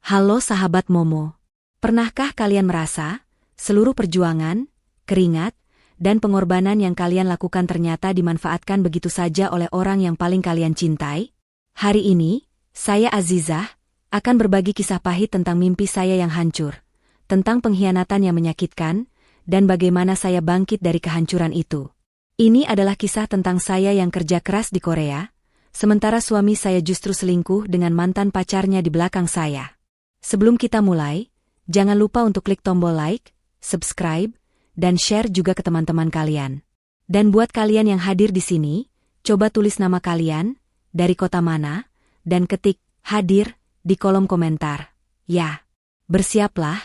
Halo sahabat Momo. Pernahkah kalian merasa, seluruh perjuangan, keringat, dan pengorbanan yang kalian lakukan ternyata dimanfaatkan begitu saja oleh orang yang paling kalian cintai? Hari ini, saya Azizah, akan berbagi kisah pahit tentang mimpi saya yang hancur, tentang pengkhianatan yang menyakitkan, dan bagaimana saya bangkit dari kehancuran itu. Ini adalah kisah tentang saya yang kerja keras di Korea, sementara suami saya justru selingkuh dengan mantan pacarnya di belakang saya. Sebelum kita mulai, jangan lupa untuk klik tombol like, subscribe, dan share juga ke teman-teman kalian. Dan buat kalian yang hadir di sini, coba tulis nama kalian, dari kota mana, dan ketik hadir di kolom komentar. Ya, bersiaplah,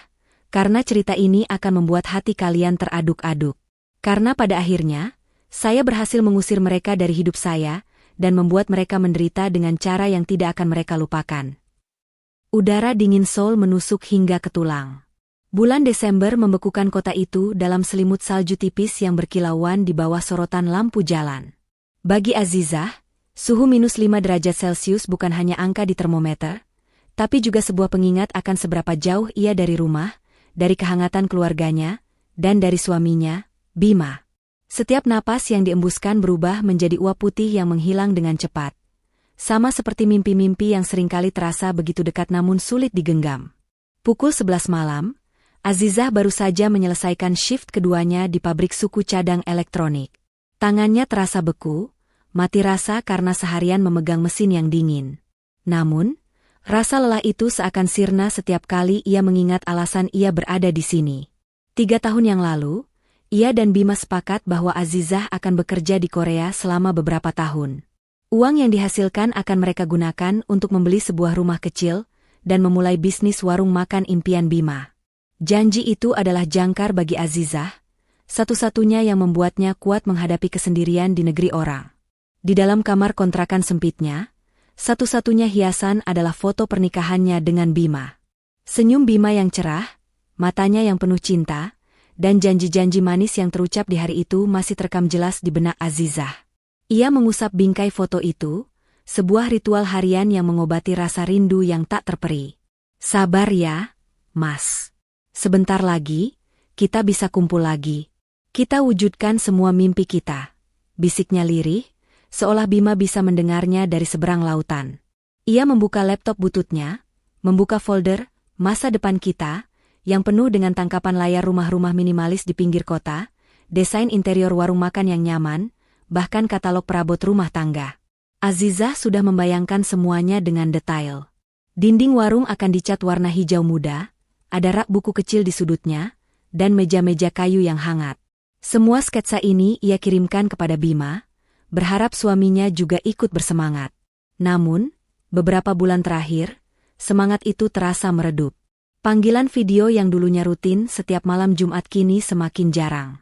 karena cerita ini akan membuat hati kalian teraduk-aduk. Karena pada akhirnya, saya berhasil mengusir mereka dari hidup saya, dan membuat mereka menderita dengan cara yang tidak akan mereka lupakan. Udara dingin Seoul menusuk hingga ke tulang. Bulan Desember membekukan kota itu dalam selimut salju tipis yang berkilauan di bawah sorotan lampu jalan. Bagi Azizah, suhu minus 5 derajat Celcius bukan hanya angka di termometer, tapi juga sebuah pengingat akan seberapa jauh ia dari rumah, dari kehangatan keluarganya, dan dari suaminya, Bima. Setiap napas yang diembuskan berubah menjadi uap putih yang menghilang dengan cepat. Sama seperti mimpi-mimpi yang seringkali terasa begitu dekat namun sulit digenggam. Pukul 11 malam, Azizah baru saja menyelesaikan shift keduanya di pabrik suku cadang elektronik. Tangannya terasa beku, mati rasa karena seharian memegang mesin yang dingin. Namun, rasa lelah itu seakan sirna setiap kali ia mengingat alasan ia berada di sini. 3 tahun yang lalu, ia dan Bima sepakat bahwa Azizah akan bekerja di Korea selama beberapa tahun. Uang yang dihasilkan akan mereka gunakan untuk membeli sebuah rumah kecil dan memulai bisnis warung makan impian Bima. Janji itu adalah jangkar bagi Azizah, satu-satunya yang membuatnya kuat menghadapi kesendirian di negeri orang. Di dalam kamar kontrakan sempitnya, satu-satunya hiasan adalah foto pernikahannya dengan Bima. Senyum Bima yang cerah, matanya yang penuh cinta, dan janji-janji manis yang terucap di hari itu masih terekam jelas di benak Azizah. Ia mengusap bingkai foto itu, sebuah ritual harian yang mengobati rasa rindu yang tak terperi. Sabar ya, Mas. Sebentar lagi, kita bisa kumpul lagi. Kita wujudkan semua mimpi kita. Bisiknya lirih, seolah Bima bisa mendengarnya dari seberang lautan. Ia membuka laptop bututnya, membuka folder, masa depan kita, yang penuh dengan tangkapan layar rumah-rumah minimalis di pinggir kota, desain interior warung makan yang nyaman, bahkan katalog perabot rumah tangga. Azizah sudah membayangkan semuanya dengan detail. Dinding warung akan dicat warna hijau muda, ada rak buku kecil di sudutnya, dan meja-meja kayu yang hangat. Semua sketsa ini ia kirimkan kepada Bima, berharap suaminya juga ikut bersemangat. Namun, beberapa bulan terakhir, semangat itu terasa meredup. Panggilan video yang dulunya rutin setiap malam Jumat kini semakin jarang.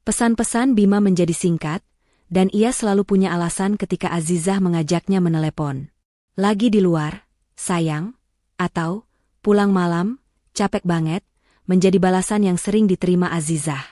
Pesan-pesan Bima menjadi singkat, dan ia selalu punya alasan ketika Azizah mengajaknya menelepon. Lagi di luar, sayang, atau pulang malam, capek banget, menjadi balasan yang sering diterima Azizah.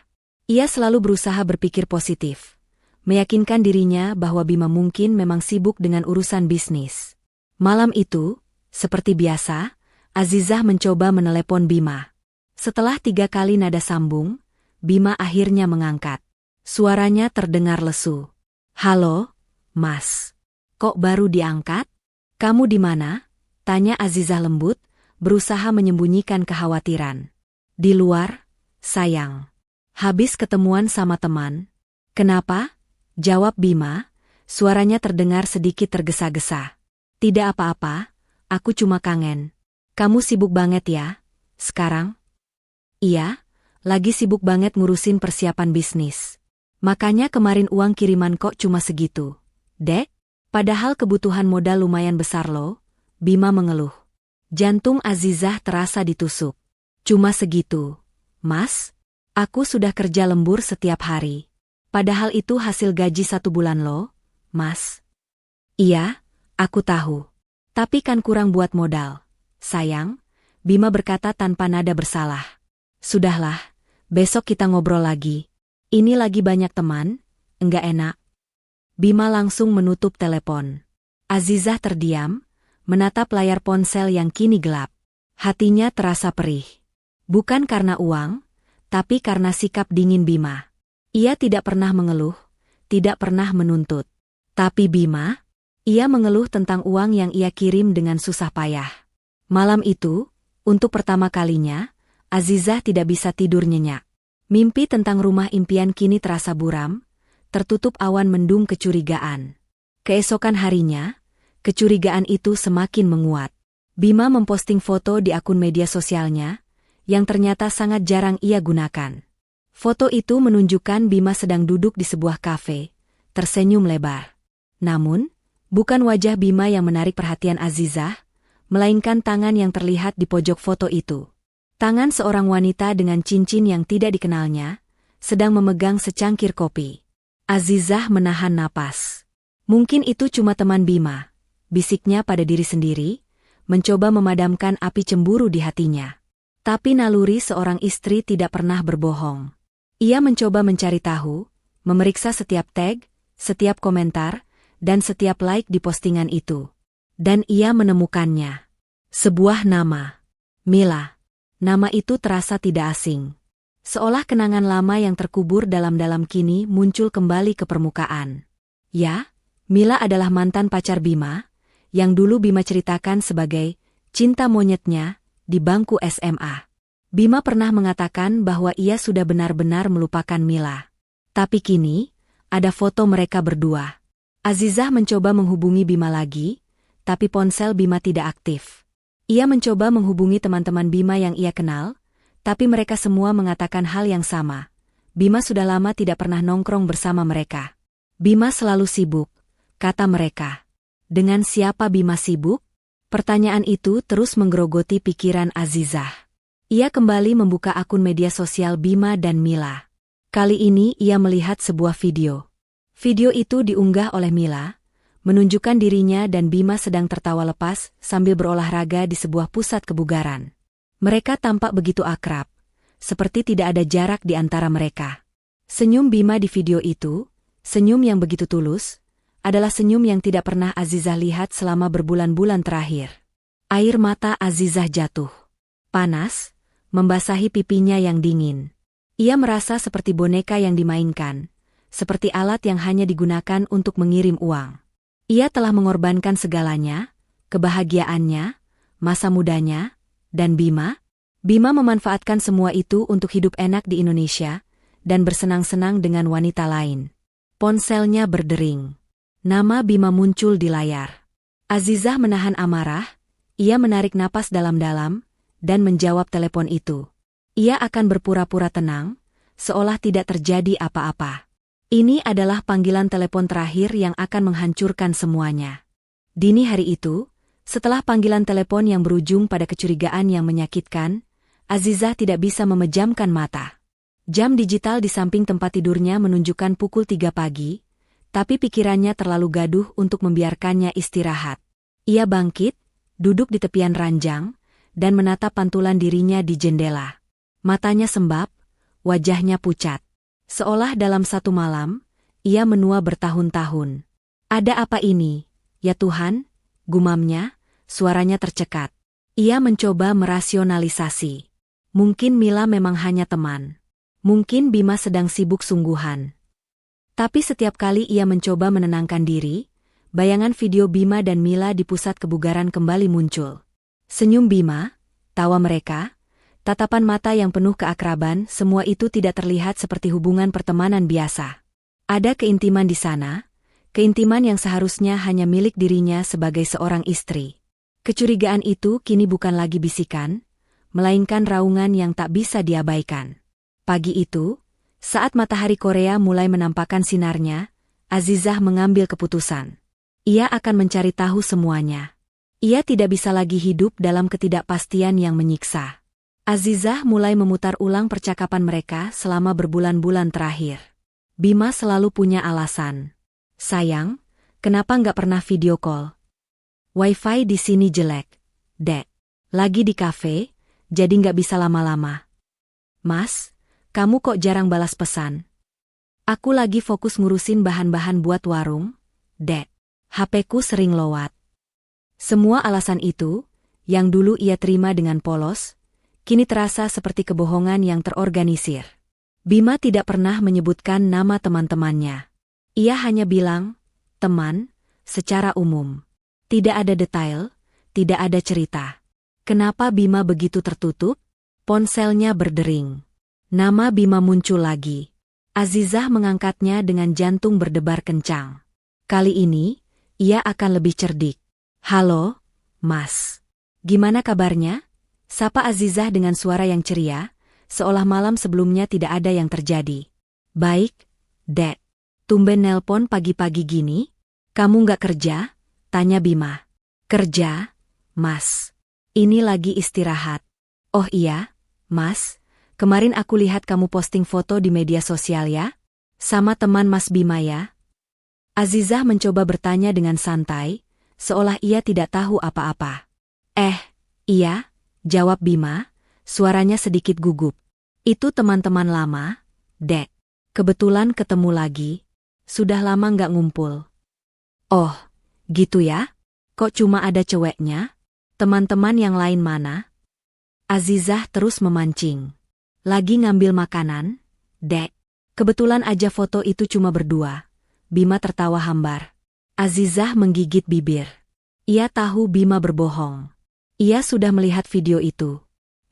Ia selalu berusaha berpikir positif, meyakinkan dirinya bahwa Bima mungkin memang sibuk dengan urusan bisnis. Malam itu, seperti biasa, Azizah mencoba menelepon Bima. Setelah 3 kali nada sambung, Bima akhirnya mengangkat. Suaranya terdengar lesu. Halo, Mas. Kok baru diangkat? Kamu di mana? Tanya Azizah lembut, berusaha menyembunyikan kekhawatiran. Di luar, sayang. Habis ketemuan sama teman. Kenapa? Jawab Bima, suaranya terdengar sedikit tergesa-gesa. Tidak apa-apa, aku cuma kangen. Kamu sibuk banget ya, sekarang? Iya, lagi sibuk banget ngurusin persiapan bisnis. Makanya kemarin uang kiriman kok cuma segitu, Dek? Padahal kebutuhan modal lumayan besar loh, Bima mengeluh. Jantung Azizah terasa ditusuk. Cuma segitu, Mas? Aku sudah kerja lembur setiap hari. Padahal itu hasil gaji 1 bulan loh, Mas. Iya, aku tahu. Tapi kan kurang buat modal. Sayang, Bima berkata tanpa nada bersalah. Sudahlah, besok kita ngobrol lagi. Ini lagi banyak teman, enggak enak. Bima langsung menutup telepon. Azizah terdiam, menatap layar ponsel yang kini gelap. Hatinya terasa perih. Bukan karena uang, tapi karena sikap dingin Bima. Ia tidak pernah mengeluh, tidak pernah menuntut. Tapi Bima, ia mengeluh tentang uang yang ia kirim dengan susah payah. Malam itu, untuk pertama kalinya, Azizah tidak bisa tidur nyenyak. Mimpi tentang rumah impian kini terasa buram, tertutup awan mendung kecurigaan. Keesokan harinya, kecurigaan itu semakin menguat. Bima memposting foto di akun media sosialnya, yang ternyata sangat jarang ia gunakan. Foto itu menunjukkan Bima sedang duduk di sebuah kafe, tersenyum lebar. Namun, bukan wajah Bima yang menarik perhatian Azizah, melainkan tangan yang terlihat di pojok foto itu. Tangan seorang wanita dengan cincin yang tidak dikenalnya, sedang memegang secangkir kopi. Azizah menahan napas. Mungkin itu cuma teman Bima, bisiknya pada diri sendiri, mencoba memadamkan api cemburu di hatinya. Tapi naluri seorang istri tidak pernah berbohong. Ia mencoba mencari tahu, memeriksa setiap tag, setiap komentar, dan setiap like di postingan itu. Dan ia menemukannya. Sebuah nama. Mila. Nama itu terasa tidak asing. Seolah kenangan lama yang terkubur dalam-dalam kini muncul kembali ke permukaan. Ya, Mila adalah mantan pacar Bima, yang dulu Bima ceritakan sebagai cinta monyetnya di bangku SMA. Bima pernah mengatakan bahwa ia sudah benar-benar melupakan Mila. Tapi kini, ada foto mereka berdua. Azizah mencoba menghubungi Bima lagi, tapi ponsel Bima tidak aktif. Ia mencoba menghubungi teman-teman Bima yang ia kenal, tapi mereka semua mengatakan hal yang sama. Bima sudah lama tidak pernah nongkrong bersama mereka. Bima selalu sibuk, kata mereka. Dengan siapa Bima sibuk? Pertanyaan itu terus menggerogoti pikiran Azizah. Ia kembali membuka akun media sosial Bima dan Mila. Kali ini ia melihat sebuah video. Video itu diunggah oleh Mila, menunjukkan dirinya dan Bima sedang tertawa lepas sambil berolahraga di sebuah pusat kebugaran. Mereka tampak begitu akrab, seperti tidak ada jarak di antara mereka. Senyum Bima di video itu, senyum yang begitu tulus, adalah senyum yang tidak pernah Azizah lihat selama berbulan-bulan terakhir. Air mata Azizah jatuh. Panas, membasahi pipinya yang dingin. Ia merasa seperti boneka yang dimainkan, seperti alat yang hanya digunakan untuk mengirim uang. Ia telah mengorbankan segalanya, kebahagiaannya, masa mudanya, dan Bima. Bima memanfaatkan semua itu untuk hidup enak di Indonesia, dan bersenang-senang dengan wanita lain. Ponselnya berdering. Nama Bima muncul di layar. Azizah menahan amarah, ia menarik napas dalam-dalam, dan menjawab telepon itu. Ia akan berpura-pura tenang, seolah tidak terjadi apa-apa. Ini adalah panggilan telepon terakhir yang akan menghancurkan semuanya. Dini hari itu, setelah panggilan telepon yang berujung pada kecurigaan yang menyakitkan, Azizah tidak bisa memejamkan mata. Jam digital di samping tempat tidurnya menunjukkan pukul 3 pagi, tapi pikirannya terlalu gaduh untuk membiarkannya istirahat. Ia bangkit, duduk di tepian ranjang, dan menatap pantulan dirinya di jendela. Matanya sembab, wajahnya pucat. Seolah dalam satu malam, ia menua bertahun-tahun. Ada apa ini, ya Tuhan? Gumamnya, suaranya tercekat. Ia mencoba merasionalisasi. Mungkin Mila memang hanya teman. Mungkin Bima sedang sibuk sungguhan. Tapi setiap kali ia mencoba menenangkan diri, bayangan video Bima dan Mila di pusat kebugaran kembali muncul. Senyum Bima, tawa mereka, tatapan mata yang penuh keakraban, semua itu tidak terlihat seperti hubungan pertemanan biasa. Ada keintiman di sana, keintiman yang seharusnya hanya milik dirinya sebagai seorang istri. Kecurigaan itu kini bukan lagi bisikan, melainkan raungan yang tak bisa diabaikan. Pagi itu, saat matahari Korea mulai menampakkan sinarnya, Azizah mengambil keputusan. Ia akan mencari tahu semuanya. Ia tidak bisa lagi hidup dalam ketidakpastian yang menyiksa. Azizah mulai memutar ulang percakapan mereka selama berbulan-bulan terakhir. Bima selalu punya alasan. Sayang, kenapa nggak pernah video call? Wifi di sini jelek, Dek. Lagi di kafe, jadi nggak bisa lama-lama. Mas, kamu kok jarang balas pesan? Aku lagi fokus ngurusin bahan-bahan buat warung, Dek. HP-ku sering lowat. Semua alasan itu, yang dulu ia terima dengan polos, kini terasa seperti kebohongan yang terorganisir. Bima tidak pernah menyebutkan nama teman-temannya. Ia hanya bilang, teman, secara umum. Tidak ada detail, tidak ada cerita. Kenapa Bima begitu tertutup? Ponselnya berdering. Nama Bima muncul lagi. Azizah mengangkatnya dengan jantung berdebar kencang. Kali ini, ia akan lebih cerdik. Halo, Mas. Gimana kabarnya? Sapa Azizah dengan suara yang ceria, seolah malam sebelumnya tidak ada yang terjadi. Baik, Dek. Tumben nelpon pagi-pagi gini? Kamu nggak kerja? Tanya Bima. Kerja, Mas. Ini lagi istirahat. Oh iya, Mas. Kemarin aku lihat kamu posting foto di media sosial ya? Sama teman Mas Bima ya? Azizah mencoba bertanya dengan santai, seolah ia tidak tahu apa-apa. Iya, jawab Bima, suaranya sedikit gugup. Itu teman-teman lama, Dek. Kebetulan ketemu lagi. Sudah lama nggak ngumpul. Oh, gitu ya? Kok cuma ada ceweknya? Teman-teman yang lain mana? Azizah terus memancing. Lagi ngambil makanan, Dek. Kebetulan aja foto itu cuma berdua. Bima tertawa hambar. Azizah menggigit bibir. Ia tahu Bima berbohong. Ia sudah melihat video itu.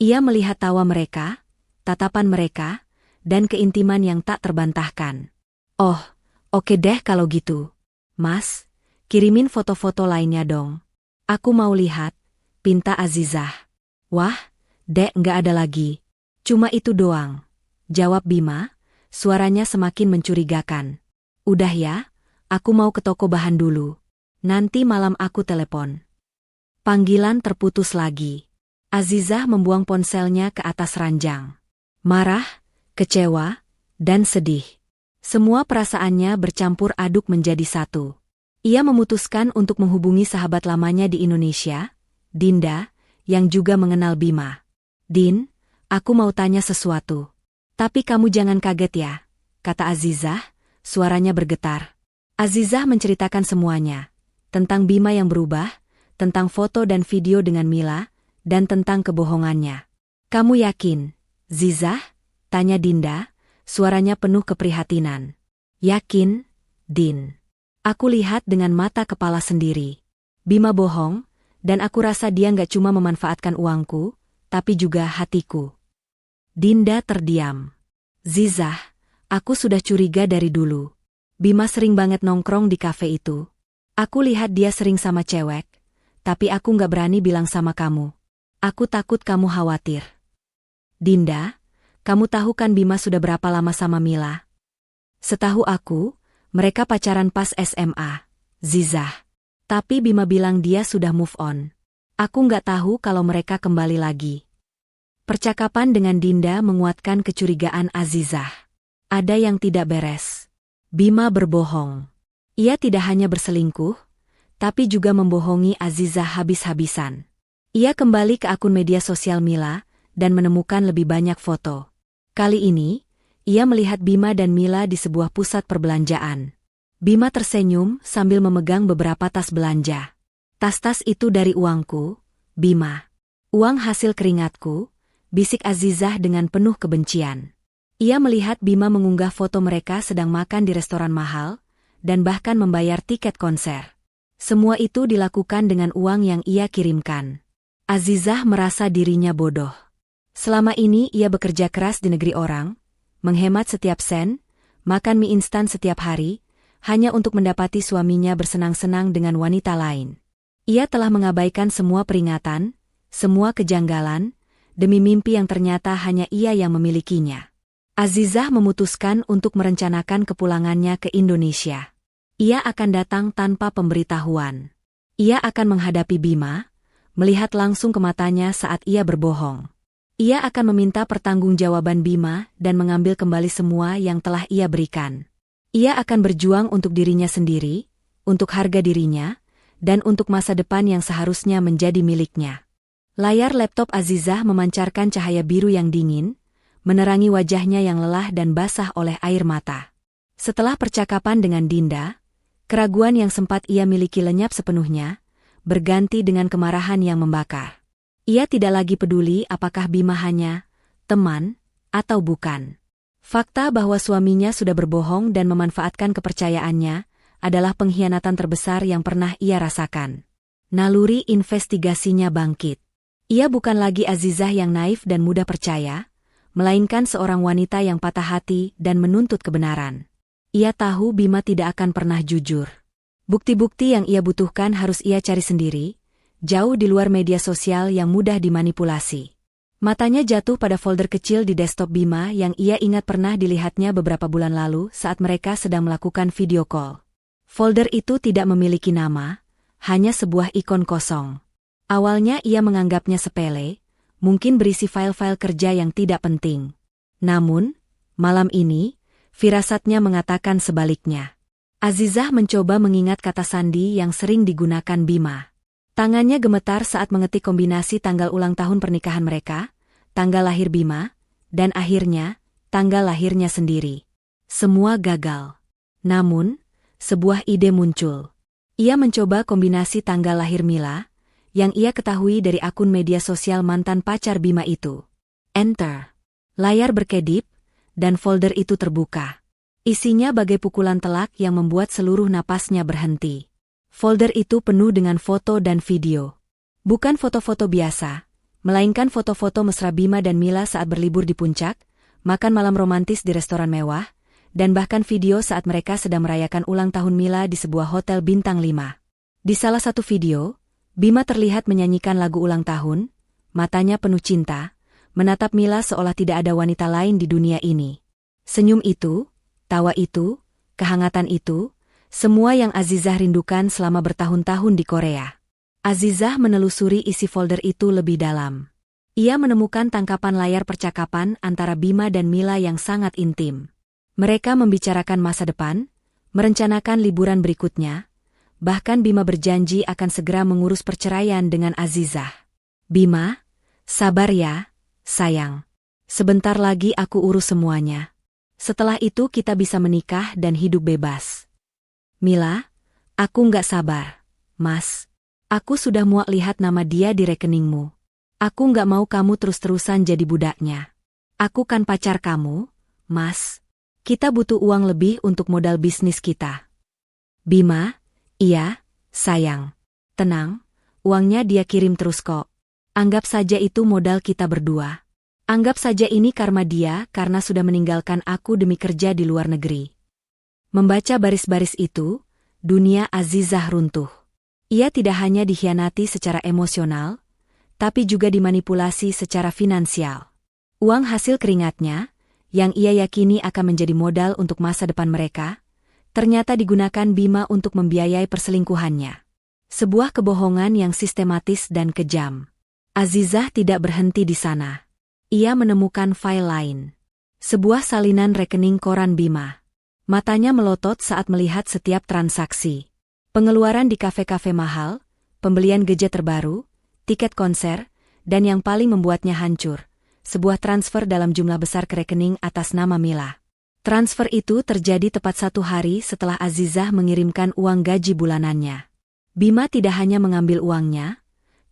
Ia melihat tawa mereka, tatapan mereka, dan keintiman yang tak terbantahkan. Oh, oke deh kalau gitu. Mas, kirimin foto-foto lainnya dong. Aku mau lihat, pinta Azizah. Wah, Dek nggak ada lagi. Cuma itu doang. Jawab Bima, suaranya semakin mencurigakan. Udah ya, aku mau ke toko bahan dulu. Nanti malam aku telepon. Panggilan terputus lagi. Azizah membuang ponselnya ke atas ranjang. Marah, kecewa, dan sedih. Semua perasaannya bercampur aduk menjadi satu. Ia memutuskan untuk menghubungi sahabat lamanya di Indonesia, Dinda, yang juga mengenal Bima. Din, aku mau tanya sesuatu. Tapi kamu jangan kaget ya, kata Azizah, suaranya bergetar. Azizah menceritakan semuanya. Tentang Bima yang berubah, tentang foto dan video dengan Mila, dan tentang kebohongannya. Kamu yakin, Zizah? Tanya Dinda, suaranya penuh keprihatinan. Yakin, Din. Aku lihat dengan mata kepala sendiri. Bima bohong, dan aku rasa dia nggak cuma memanfaatkan uangku, tapi juga hatiku. Dinda terdiam. Zizah, aku sudah curiga dari dulu. Bima sering banget nongkrong di kafe itu. Aku lihat dia sering sama cewek, tapi aku nggak berani bilang sama kamu. Aku takut kamu khawatir. Dinda, kamu tahu kan Bima sudah berapa lama sama Mila? Setahu aku, mereka pacaran pas SMA, Zizah. Tapi Bima bilang dia sudah move on. Aku nggak tahu kalau mereka kembali lagi. Percakapan dengan Dinda menguatkan kecurigaan Azizah. Ada yang tidak beres. Bima berbohong. Ia tidak hanya berselingkuh, tapi juga membohongi Azizah habis-habisan. Ia kembali ke akun media sosial Mila dan menemukan lebih banyak foto. Kali ini, ia melihat Bima dan Mila di sebuah pusat perbelanjaan. Bima tersenyum sambil memegang beberapa tas belanja. Tas-tas itu dari uangku, Bima. Uang hasil keringatku, bisik Azizah dengan penuh kebencian. Ia melihat Bima mengunggah foto mereka sedang makan di restoran mahal, dan bahkan membayar tiket konser. Semua itu dilakukan dengan uang yang ia kirimkan. Azizah merasa dirinya bodoh. Selama ini ia bekerja keras di negeri orang, menghemat setiap sen, makan mie instan setiap hari, hanya untuk mendapati suaminya bersenang-senang dengan wanita lain. Ia telah mengabaikan semua peringatan, semua kejanggalan, demi mimpi yang ternyata hanya ia yang memilikinya. Azizah memutuskan untuk merencanakan kepulangannya ke Indonesia. Ia akan datang tanpa pemberitahuan. Ia akan menghadapi Bima, melihat langsung ke matanya saat ia berbohong. Ia akan meminta pertanggungjawaban Bima dan mengambil kembali semua yang telah ia berikan. Ia akan berjuang untuk dirinya sendiri, untuk harga dirinya, dan untuk masa depan yang seharusnya menjadi miliknya. Layar laptop Azizah memancarkan cahaya biru yang dingin, menerangi wajahnya yang lelah dan basah oleh air mata. Setelah percakapan dengan Dinda, keraguan yang sempat ia miliki lenyap sepenuhnya, berganti dengan kemarahan yang membakar. Ia tidak lagi peduli apakah Bima hanya teman atau bukan. Fakta bahwa suaminya sudah berbohong dan memanfaatkan kepercayaannya adalah pengkhianatan terbesar yang pernah ia rasakan. Naluri investigasinya bangkit. Ia bukan lagi Azizah yang naif dan mudah percaya, melainkan seorang wanita yang patah hati dan menuntut kebenaran. Ia tahu Bima tidak akan pernah jujur. Bukti-bukti yang ia butuhkan harus ia cari sendiri, jauh di luar media sosial yang mudah dimanipulasi. Matanya jatuh pada folder kecil di desktop Bima yang ia ingat pernah dilihatnya beberapa bulan lalu saat mereka sedang melakukan video call. Folder itu tidak memiliki nama, hanya sebuah ikon kosong. Awalnya ia menganggapnya sepele, mungkin berisi file-file kerja yang tidak penting. Namun, malam ini, firasatnya mengatakan sebaliknya. Azizah mencoba mengingat kata sandi yang sering digunakan Bima. Tangannya gemetar saat mengetik kombinasi tanggal ulang tahun pernikahan mereka, tanggal lahir Bima, dan akhirnya, tanggal lahirnya sendiri. Semua gagal. Namun, sebuah ide muncul. Ia mencoba kombinasi tanggal lahir Mila, yang ia ketahui dari akun media sosial mantan pacar Bima itu. Enter. Layar berkedip, dan folder itu terbuka. Isinya bagai pukulan telak yang membuat seluruh napasnya berhenti. Folder itu penuh dengan foto dan video. Bukan foto-foto biasa, melainkan foto-foto mesra Bima dan Mila saat berlibur di puncak, makan malam romantis di restoran mewah, dan bahkan video saat mereka sedang merayakan ulang tahun Mila di sebuah hotel bintang 5. Di salah satu video, Bima terlihat menyanyikan lagu ulang tahun, matanya penuh cinta, menatap Mila seolah tidak ada wanita lain di dunia ini. Senyum itu, tawa itu, kehangatan itu, semua yang Azizah rindukan selama bertahun-tahun di Korea. Azizah menelusuri isi folder itu lebih dalam. Ia menemukan tangkapan layar percakapan antara Bima dan Mila yang sangat intim. Mereka membicarakan masa depan, merencanakan liburan berikutnya, bahkan Bima berjanji akan segera mengurus perceraian dengan Azizah. Bima, sabar ya, sayang. Sebentar lagi aku urus semuanya. Setelah itu kita bisa menikah dan hidup bebas. Mila, aku nggak sabar, Mas. Aku sudah muak lihat nama dia di rekeningmu. Aku nggak mau kamu terus-terusan jadi budaknya. Aku kan pacar kamu, Mas. Kita butuh uang lebih untuk modal bisnis kita. Bima, iya, sayang. Tenang, uangnya dia kirim terus kok. Anggap saja itu modal kita berdua. Anggap saja ini karma dia karena sudah meninggalkan aku demi kerja di luar negeri. Membaca baris-baris itu, dunia Azizah runtuh. Ia tidak hanya dikhianati secara emosional, tapi juga dimanipulasi secara finansial. Uang hasil keringatnya, yang ia yakini akan menjadi modal untuk masa depan mereka, ternyata digunakan Bima untuk membiayai perselingkuhannya. Sebuah kebohongan yang sistematis dan kejam. Azizah tidak berhenti di sana. Ia menemukan file lain. Sebuah salinan rekening koran Bima. Matanya melotot saat melihat setiap transaksi. Pengeluaran di kafe-kafe mahal, pembelian gadget terbaru, tiket konser, dan yang paling membuatnya hancur, sebuah transfer dalam jumlah besar ke rekening atas nama Mila. Transfer itu terjadi tepat 1 hari setelah Azizah mengirimkan uang gaji bulanannya. Bima tidak hanya mengambil uangnya,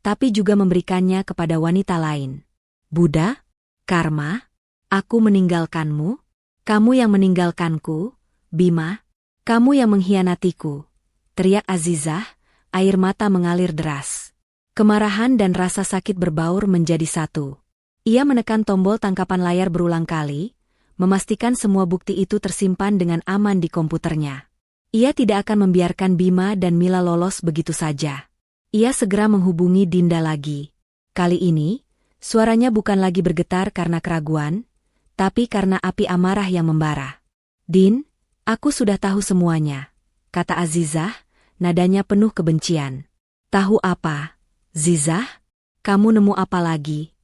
tapi juga memberikannya kepada wanita lain. Buddha, karma, aku meninggalkanmu, kamu yang meninggalkanku, Bima, kamu yang mengkhianatiku, teriak Azizah, air mata mengalir deras. Kemarahan dan rasa sakit berbaur menjadi satu. Ia menekan tombol tangkapan layar berulang kali, memastikan semua bukti itu tersimpan dengan aman di komputernya. Ia tidak akan membiarkan Bima dan Mila lolos begitu saja. Ia segera menghubungi Dinda lagi. Kali ini, suaranya bukan lagi bergetar karena keraguan, tapi karena api amarah yang membara. Din, aku sudah tahu semuanya, kata Azizah, nadanya penuh kebencian. Tahu apa, Zizah? Kamu nemu apa lagi?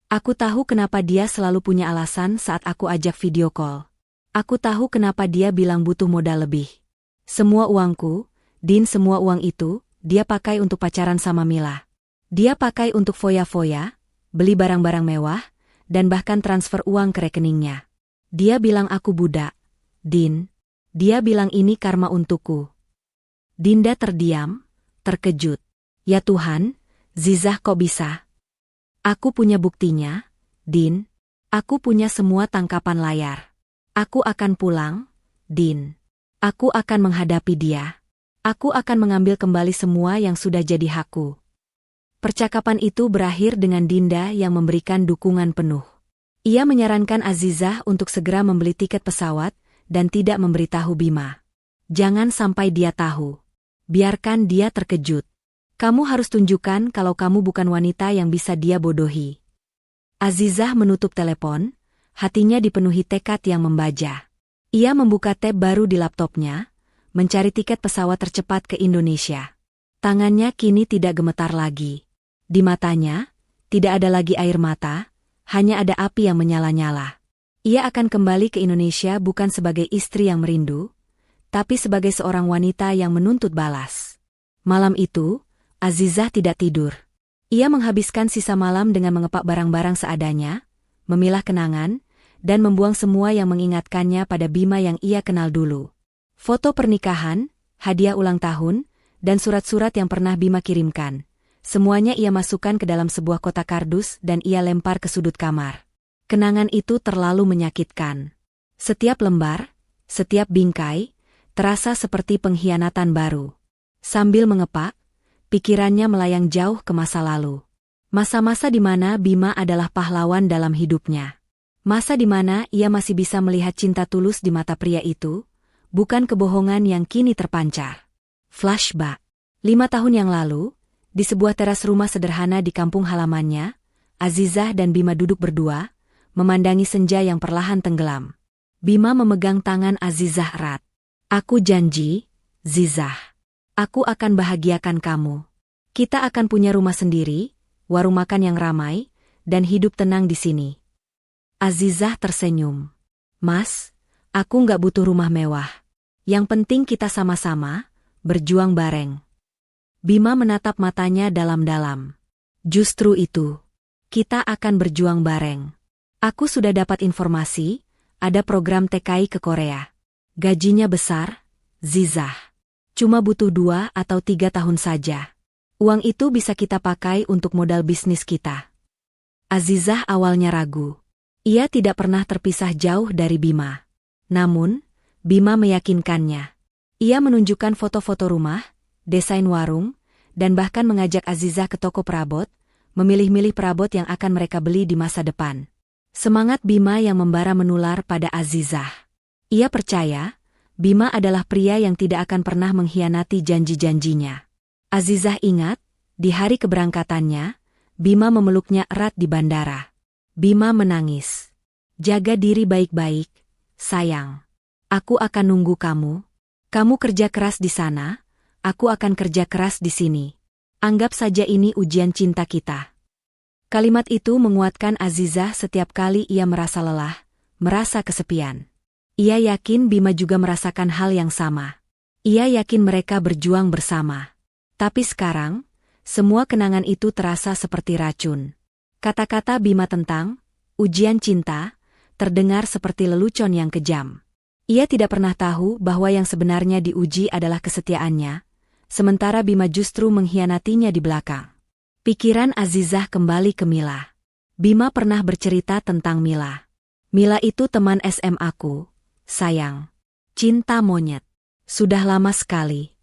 Aku tahu kenapa dia selalu punya alasan saat aku ajak video call. Aku tahu kenapa dia bilang butuh modal lebih. Semua uangku, Din, semua uang itu, dia pakai untuk pacaran sama Mila. Dia pakai untuk foya-foya, beli barang-barang mewah, dan bahkan transfer uang ke rekeningnya. Dia bilang aku budak. Din, dia bilang ini karma untukku. Dinda terdiam, terkejut. Ya Tuhan, Zizah kok bisa? Aku punya buktinya, Din. Aku punya semua tangkapan layar. Aku akan pulang, Din. Aku akan menghadapi dia. Aku akan mengambil kembali semua yang sudah jadi hakku. Percakapan itu berakhir dengan Dinda yang memberikan dukungan penuh. Ia menyarankan Azizah untuk segera membeli tiket pesawat dan tidak memberitahu Bima. Jangan sampai dia tahu. Biarkan dia terkejut. Kamu harus tunjukkan kalau kamu bukan wanita yang bisa dia bodohi. Azizah menutup telepon, hatinya dipenuhi tekad yang membaja. Ia membuka tab baru di laptopnya, mencari tiket pesawat tercepat ke Indonesia. Tangannya kini tidak gemetar lagi. Di matanya, tidak ada lagi air mata, hanya ada api yang menyala-nyala. Ia akan kembali ke Indonesia bukan sebagai istri yang merindu, tapi sebagai seorang wanita yang menuntut balas. Malam itu, Azizah tidak tidur. Ia menghabiskan sisa malam dengan mengepak barang-barang seadanya, memilah kenangan, dan membuang semua yang mengingatkannya pada Bima yang ia kenal dulu. Foto pernikahan, hadiah ulang tahun, dan surat-surat yang pernah Bima kirimkan. Semuanya ia masukkan ke dalam sebuah kotak kardus dan ia lempar ke sudut kamar. Kenangan itu terlalu menyakitkan. Setiap lembar, setiap bingkai, terasa seperti pengkhianatan baru. Sambil mengepak, pikirannya melayang jauh ke masa lalu. Masa-masa di mana Bima adalah pahlawan dalam hidupnya. Masa di mana ia masih bisa melihat cinta tulus di mata pria itu, bukan kebohongan yang kini terpancar. Flashback. 5 tahun yang lalu, di sebuah teras rumah sederhana di kampung halamannya, Azizah dan Bima duduk berdua, memandangi senja yang perlahan tenggelam. Bima memegang tangan Azizah erat. Aku janji, Zizah. Aku akan bahagiakan kamu. Kita akan punya rumah sendiri, warung makan yang ramai, dan hidup tenang di sini. Azizah tersenyum. Mas, aku nggak butuh rumah mewah. Yang penting kita sama-sama, berjuang bareng. Bima menatap matanya dalam-dalam. Justru itu. Kita akan berjuang bareng. Aku sudah dapat informasi, ada program TKI ke Korea. Gajinya besar, Zizah. Cuma butuh 2 atau 3 tahun saja. Uang itu bisa kita pakai untuk modal bisnis kita. Azizah awalnya ragu. Ia tidak pernah terpisah jauh dari Bima. Namun, Bima meyakinkannya. Ia menunjukkan foto-foto rumah, desain warung, dan bahkan mengajak Azizah ke toko perabot, memilih-milih perabot yang akan mereka beli di masa depan. Semangat Bima yang membara menular pada Azizah. Ia percaya, Bima adalah pria yang tidak akan pernah mengkhianati janji-janjinya. Azizah ingat, di hari keberangkatannya, Bima memeluknya erat di bandara. Bima menangis. Jaga diri baik-baik, sayang. Aku akan nunggu kamu. Kamu kerja keras di sana, aku akan kerja keras di sini. Anggap saja ini ujian cinta kita. Kalimat itu menguatkan Azizah setiap kali ia merasa lelah, merasa kesepian. Ia yakin Bima juga merasakan hal yang sama. Ia yakin mereka berjuang bersama. Tapi sekarang, semua kenangan itu terasa seperti racun. Kata-kata Bima tentang ujian cinta terdengar seperti lelucon yang kejam. Ia tidak pernah tahu bahwa yang sebenarnya diuji adalah kesetiaannya, sementara Bima justru mengkhianatinya di belakang. Pikiran Azizah kembali ke Mila. Bima pernah bercerita tentang Mila. Mila itu teman SMA-ku. Sayang. Cinta monyet. Sudah lama sekali.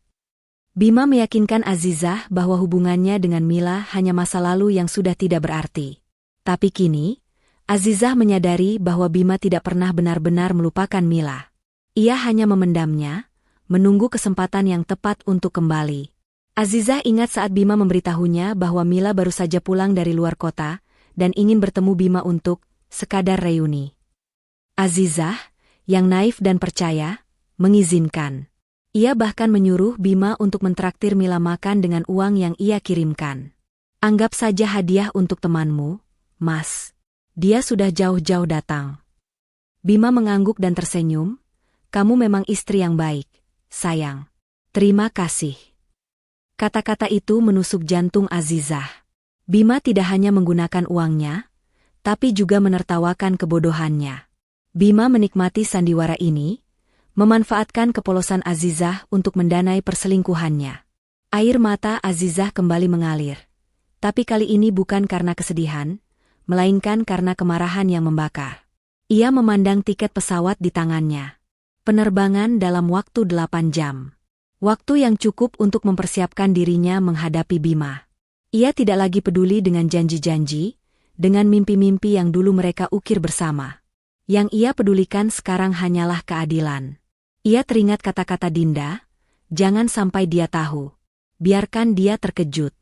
Bima meyakinkan Azizah bahwa hubungannya dengan Mila hanya masa lalu yang sudah tidak berarti. Tapi kini, Azizah menyadari bahwa Bima tidak pernah benar-benar melupakan Mila. Ia hanya memendamnya, menunggu kesempatan yang tepat untuk kembali. Azizah ingat saat Bima memberitahunya bahwa Mila baru saja pulang dari luar kota dan ingin bertemu Bima untuk sekadar reuni. Azizah, yang naif dan percaya, mengizinkan. Ia bahkan menyuruh Bima untuk mentraktir Mila makan dengan uang yang ia kirimkan. Anggap saja hadiah untuk temanmu, Mas. Dia sudah jauh-jauh datang. Bima mengangguk dan tersenyum. Kamu memang istri yang baik, sayang. Terima kasih. Kata-kata itu menusuk jantung Azizah. Bima tidak hanya menggunakan uangnya, tapi juga menertawakan kebodohannya. Bima menikmati sandiwara ini, memanfaatkan kepolosan Azizah untuk mendanai perselingkuhannya. Air mata Azizah kembali mengalir. Tapi kali ini bukan karena kesedihan, melainkan karena kemarahan yang membakar. Ia memandang tiket pesawat di tangannya. Penerbangan dalam waktu 8 jam. Waktu yang cukup untuk mempersiapkan dirinya menghadapi Bima. Ia tidak lagi peduli dengan janji-janji, dengan mimpi-mimpi yang dulu mereka ukir bersama. Yang ia pedulikan sekarang hanyalah keadilan. Ia teringat kata-kata Dinda, jangan sampai dia tahu. Biarkan dia terkejut.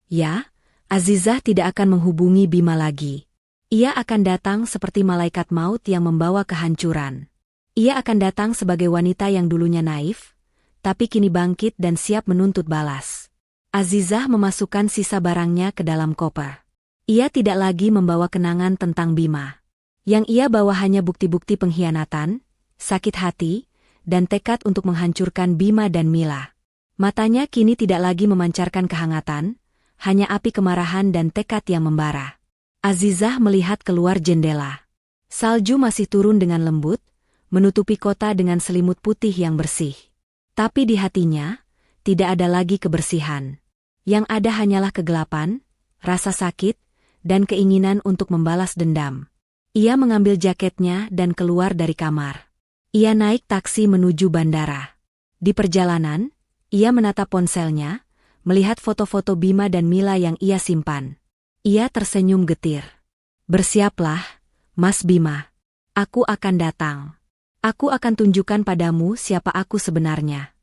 Ya, Azizah tidak akan menghubungi Bima lagi. Ia akan datang seperti malaikat maut yang membawa kehancuran. Ia akan datang sebagai wanita yang dulunya naif, tapi kini bangkit dan siap menuntut balas. Azizah memasukkan sisa barangnya ke dalam koper. Ia tidak lagi membawa kenangan tentang Bima. Yang ia bawa hanya bukti-bukti pengkhianatan, sakit hati, dan tekad untuk menghancurkan Bima dan Mila. Matanya kini tidak lagi memancarkan kehangatan, hanya api kemarahan dan tekad yang membara. Azizah melihat keluar jendela. Salju masih turun dengan lembut, menutupi kota dengan selimut putih yang bersih. Tapi di hatinya, tidak ada lagi kebersihan. Yang ada hanyalah kegelapan, rasa sakit, dan keinginan untuk membalas dendam. Ia mengambil jaketnya dan keluar dari kamar. Ia naik taksi menuju bandara. Di perjalanan, ia menatap ponselnya, melihat foto-foto Bima dan Mila yang ia simpan. Ia tersenyum getir. Bersiaplah, Mas Bima. Aku akan datang. Aku akan tunjukkan padamu siapa aku sebenarnya.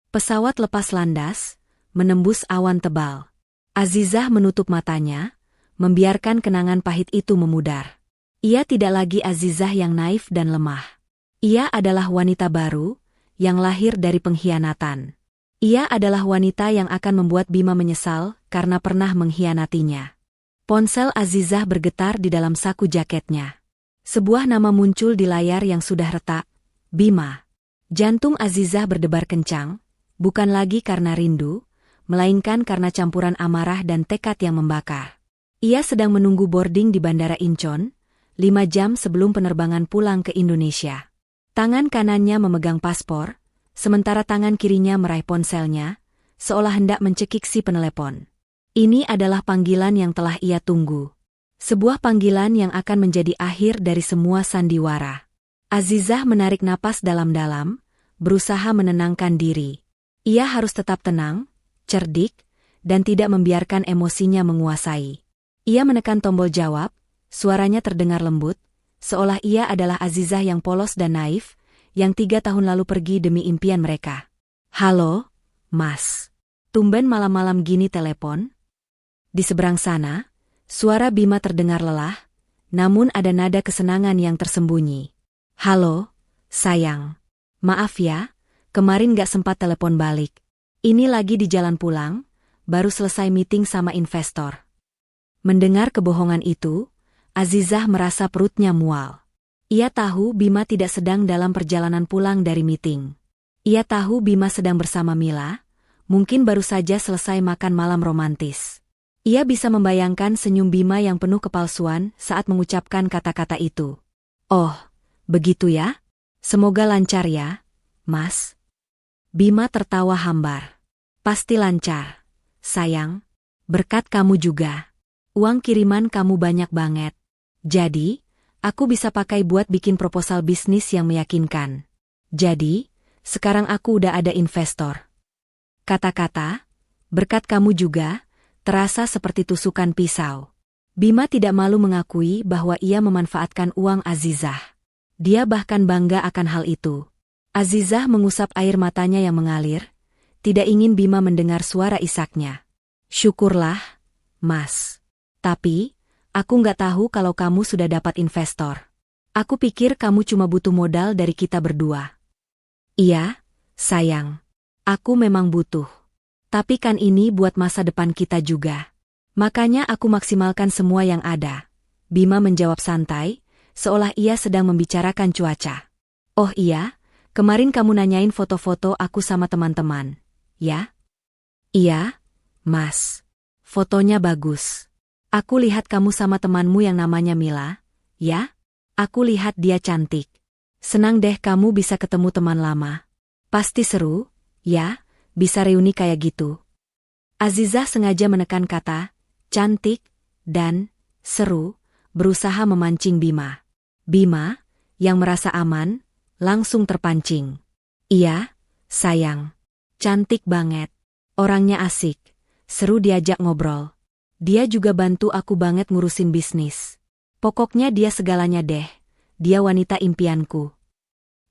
Pesawat lepas landas, menembus awan tebal. Azizah menutup matanya, membiarkan kenangan pahit itu memudar. Ia tidak lagi Azizah yang naif dan lemah. Ia adalah wanita baru, yang lahir dari pengkhianatan. Ia adalah wanita yang akan membuat Bima menyesal karena pernah mengkhianatinya. Ponsel Azizah bergetar di dalam saku jaketnya. Sebuah nama muncul di layar yang sudah retak, Bima. Jantung Azizah berdebar kencang, bukan lagi karena rindu, melainkan karena campuran amarah dan tekad yang membakar. Ia sedang menunggu boarding di Bandara Incheon, 5 jam sebelum penerbangan pulang ke Indonesia. Tangan kanannya memegang paspor, sementara tangan kirinya meraih ponselnya, seolah hendak mencekik si penelepon. Ini adalah panggilan yang telah ia tunggu. Sebuah panggilan yang akan menjadi akhir dari semua sandiwara. Azizah menarik napas dalam-dalam, berusaha menenangkan diri. Ia harus tetap tenang, cerdik, dan tidak membiarkan emosinya menguasai. Ia menekan tombol jawab, suaranya terdengar lembut, seolah ia adalah Azizah yang polos dan naif, yang 3 tahun lalu pergi demi impian mereka. Halo, Mas. Tumben malam-malam gini telepon? Di seberang sana, suara Bima terdengar lelah, namun ada nada kesenangan yang tersembunyi. Halo, sayang. Maaf ya, kemarin gak sempat telepon balik. Ini lagi di jalan pulang, baru selesai meeting sama investor. Mendengar kebohongan itu, Azizah merasa perutnya mual. Ia tahu Bima tidak sedang dalam perjalanan pulang dari meeting. Ia tahu Bima sedang bersama Mila, mungkin baru saja selesai makan malam romantis. Ia bisa membayangkan senyum Bima yang penuh kepalsuan saat mengucapkan kata-kata itu. Oh, begitu ya? Semoga lancar ya, Mas. Bima tertawa hambar. Pasti lancar, sayang. Berkat kamu juga. Uang kiriman kamu banyak banget. Jadi, aku bisa pakai buat bikin proposal bisnis yang meyakinkan. Jadi, sekarang aku udah ada investor. Kata-kata, berkat kamu juga, terasa seperti tusukan pisau. Bima tidak malu mengakui bahwa ia memanfaatkan uang Azizah. Dia bahkan bangga akan hal itu. Azizah mengusap air matanya yang mengalir, tidak ingin Bima mendengar suara isaknya. Syukurlah, Mas. Tapi, aku nggak tahu kalau kamu sudah dapat investor. Aku pikir kamu cuma butuh modal dari kita berdua. Iya, sayang. Aku memang butuh. Tapi kan ini buat masa depan kita juga. Makanya aku maksimalkan semua yang ada. Bima menjawab santai, seolah ia sedang membicarakan cuaca. Oh iya, kemarin kamu nanyain foto-foto aku sama teman-teman, ya? Iya, Mas. Fotonya bagus. Aku lihat kamu sama temanmu yang namanya Mila, ya? Aku lihat dia cantik. Senang deh kamu bisa ketemu teman lama. Pasti seru, ya? Bisa reuni kayak gitu. Azizah sengaja menekan kata cantik, dan seru, berusaha memancing Bima. Bima, yang merasa aman, langsung terpancing. Iya, sayang. Cantik banget. Orangnya asik. Seru diajak ngobrol. Dia juga bantu aku banget ngurusin bisnis. Pokoknya dia segalanya deh. Dia wanita impianku.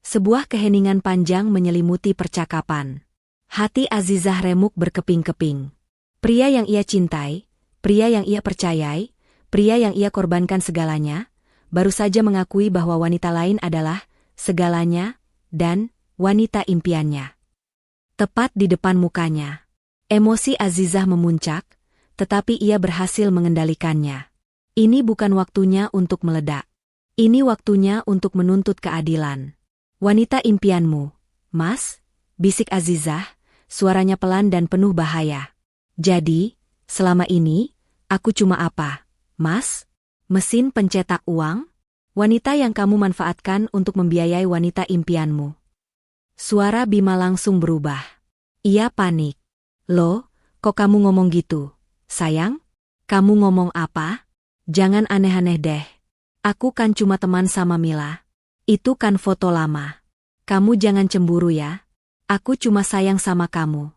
Sebuah keheningan panjang menyelimuti percakapan. Hati Azizah remuk berkeping-keping. Pria yang ia cintai, pria yang ia percayai, pria yang ia korbankan segalanya, baru saja mengakui bahwa wanita lain adalah segalanya dan wanita impiannya. Tepat di depan mukanya. Emosi Azizah memuncak, tetapi ia berhasil mengendalikannya. Ini bukan waktunya untuk meledak. Ini waktunya untuk menuntut keadilan. Wanita impianmu, Mas, bisik Azizah, suaranya pelan dan penuh bahaya. Jadi, selama ini, aku cuma apa, Mas? Mesin pencetak uang? Wanita yang kamu manfaatkan untuk membiayai wanita impianmu. Suara Bima langsung berubah. Ia panik. Loh, kok kamu ngomong gitu? Sayang? Kamu ngomong apa? Jangan aneh-aneh deh. Aku kan cuma teman sama Mila. Itu kan foto lama. Kamu jangan cemburu ya. Aku cuma sayang sama kamu.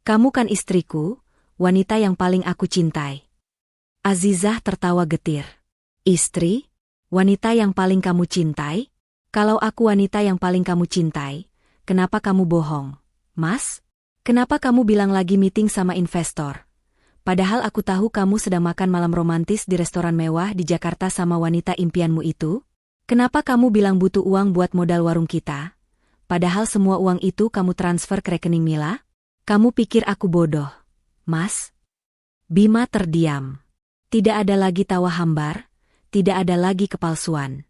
Kamu kan istriku, wanita yang paling aku cintai. Azizah tertawa getir. Istri? Wanita yang paling kamu cintai? Kalau aku wanita yang paling kamu cintai, kenapa kamu bohong, Mas? Kenapa kamu bilang lagi meeting sama investor? Padahal aku tahu kamu sedang makan malam romantis di restoran mewah di Jakarta sama wanita impianmu itu. Kenapa kamu bilang butuh uang buat modal warung kita? Padahal semua uang itu kamu transfer ke rekening Mila? Kamu pikir aku bodoh, Mas? Bima terdiam. Tidak ada lagi tawa hambar, tidak ada lagi kepalsuan.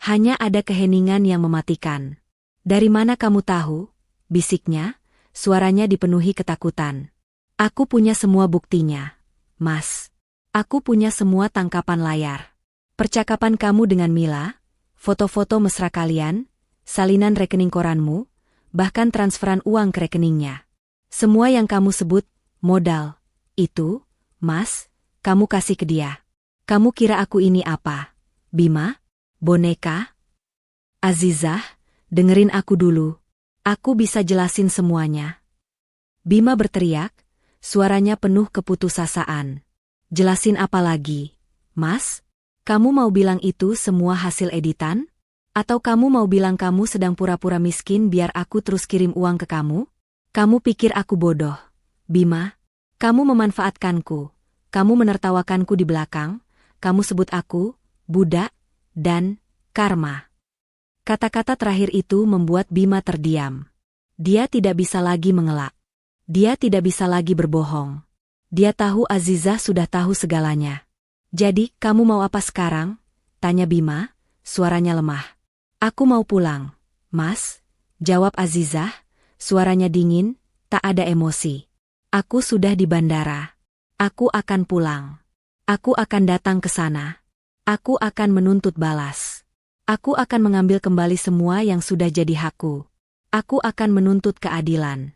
Hanya ada keheningan yang mematikan. Dari mana kamu tahu? Bisiknya, suaranya dipenuhi ketakutan. Aku punya semua buktinya, Mas. Aku punya semua tangkapan layar. Percakapan kamu dengan Mila, foto-foto mesra kalian, salinan rekening koranmu, bahkan transferan uang ke rekeningnya. Semua yang kamu sebut, modal, itu, Mas, kamu kasih ke dia. Kamu kira aku ini apa? Bima? Boneka? Azizah, dengerin aku dulu. Aku bisa jelasin semuanya. Bima berteriak, suaranya penuh keputusasaan. Jelasin apa lagi, Mas? Kamu mau bilang itu semua hasil editan? Atau kamu mau bilang kamu sedang pura-pura miskin biar aku terus kirim uang ke kamu? Kamu pikir aku bodoh, Bima? Kamu memanfaatkanku. Kamu menertawakanku di belakang, kamu sebut aku, budak, dan karma. Kata-kata terakhir itu membuat Bima terdiam. Dia tidak bisa lagi mengelak. Dia tidak bisa lagi berbohong. Dia tahu Azizah sudah tahu segalanya. Jadi, kamu mau apa sekarang? Tanya Bima, suaranya lemah. Aku mau pulang, Mas, jawab Azizah, suaranya dingin, tak ada emosi. Aku sudah di bandara. Aku akan pulang. Aku akan datang ke sana. Aku akan menuntut balas. Aku akan mengambil kembali semua yang sudah jadi hakku. Aku akan menuntut keadilan.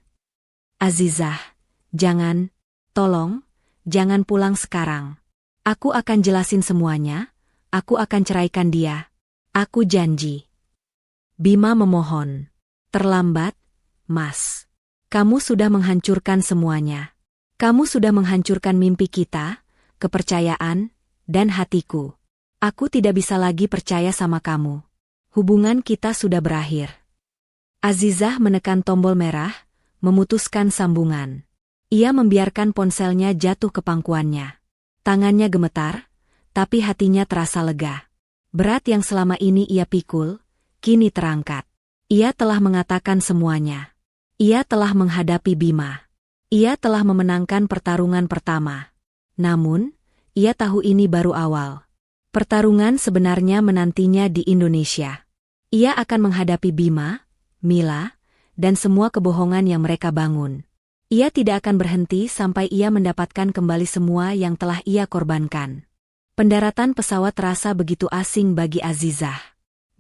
Azizah, jangan, tolong, jangan pulang sekarang. Aku akan jelasin semuanya. Aku akan ceraikan dia. Aku janji. Bima memohon. Terlambat, Mas. Kamu sudah menghancurkan semuanya. Kamu sudah menghancurkan mimpi kita, kepercayaan, dan hatiku. Aku tidak bisa lagi percaya sama kamu. Hubungan kita sudah berakhir. Azizah menekan tombol merah, memutuskan sambungan. Ia membiarkan ponselnya jatuh ke pangkuannya. Tangannya gemetar, tapi hatinya terasa lega. Berat yang selama ini ia pikul, kini terangkat. Ia telah mengatakan semuanya. Ia telah menghadapi Bima. Ia telah memenangkan pertarungan pertama. Namun, ia tahu ini baru awal. Pertarungan sebenarnya menantinya di Indonesia. Ia akan menghadapi Bima, Mila, dan semua kebohongan yang mereka bangun. Ia tidak akan berhenti sampai ia mendapatkan kembali semua yang telah ia korbankan. Pendaratan pesawat terasa begitu asing bagi Azizah.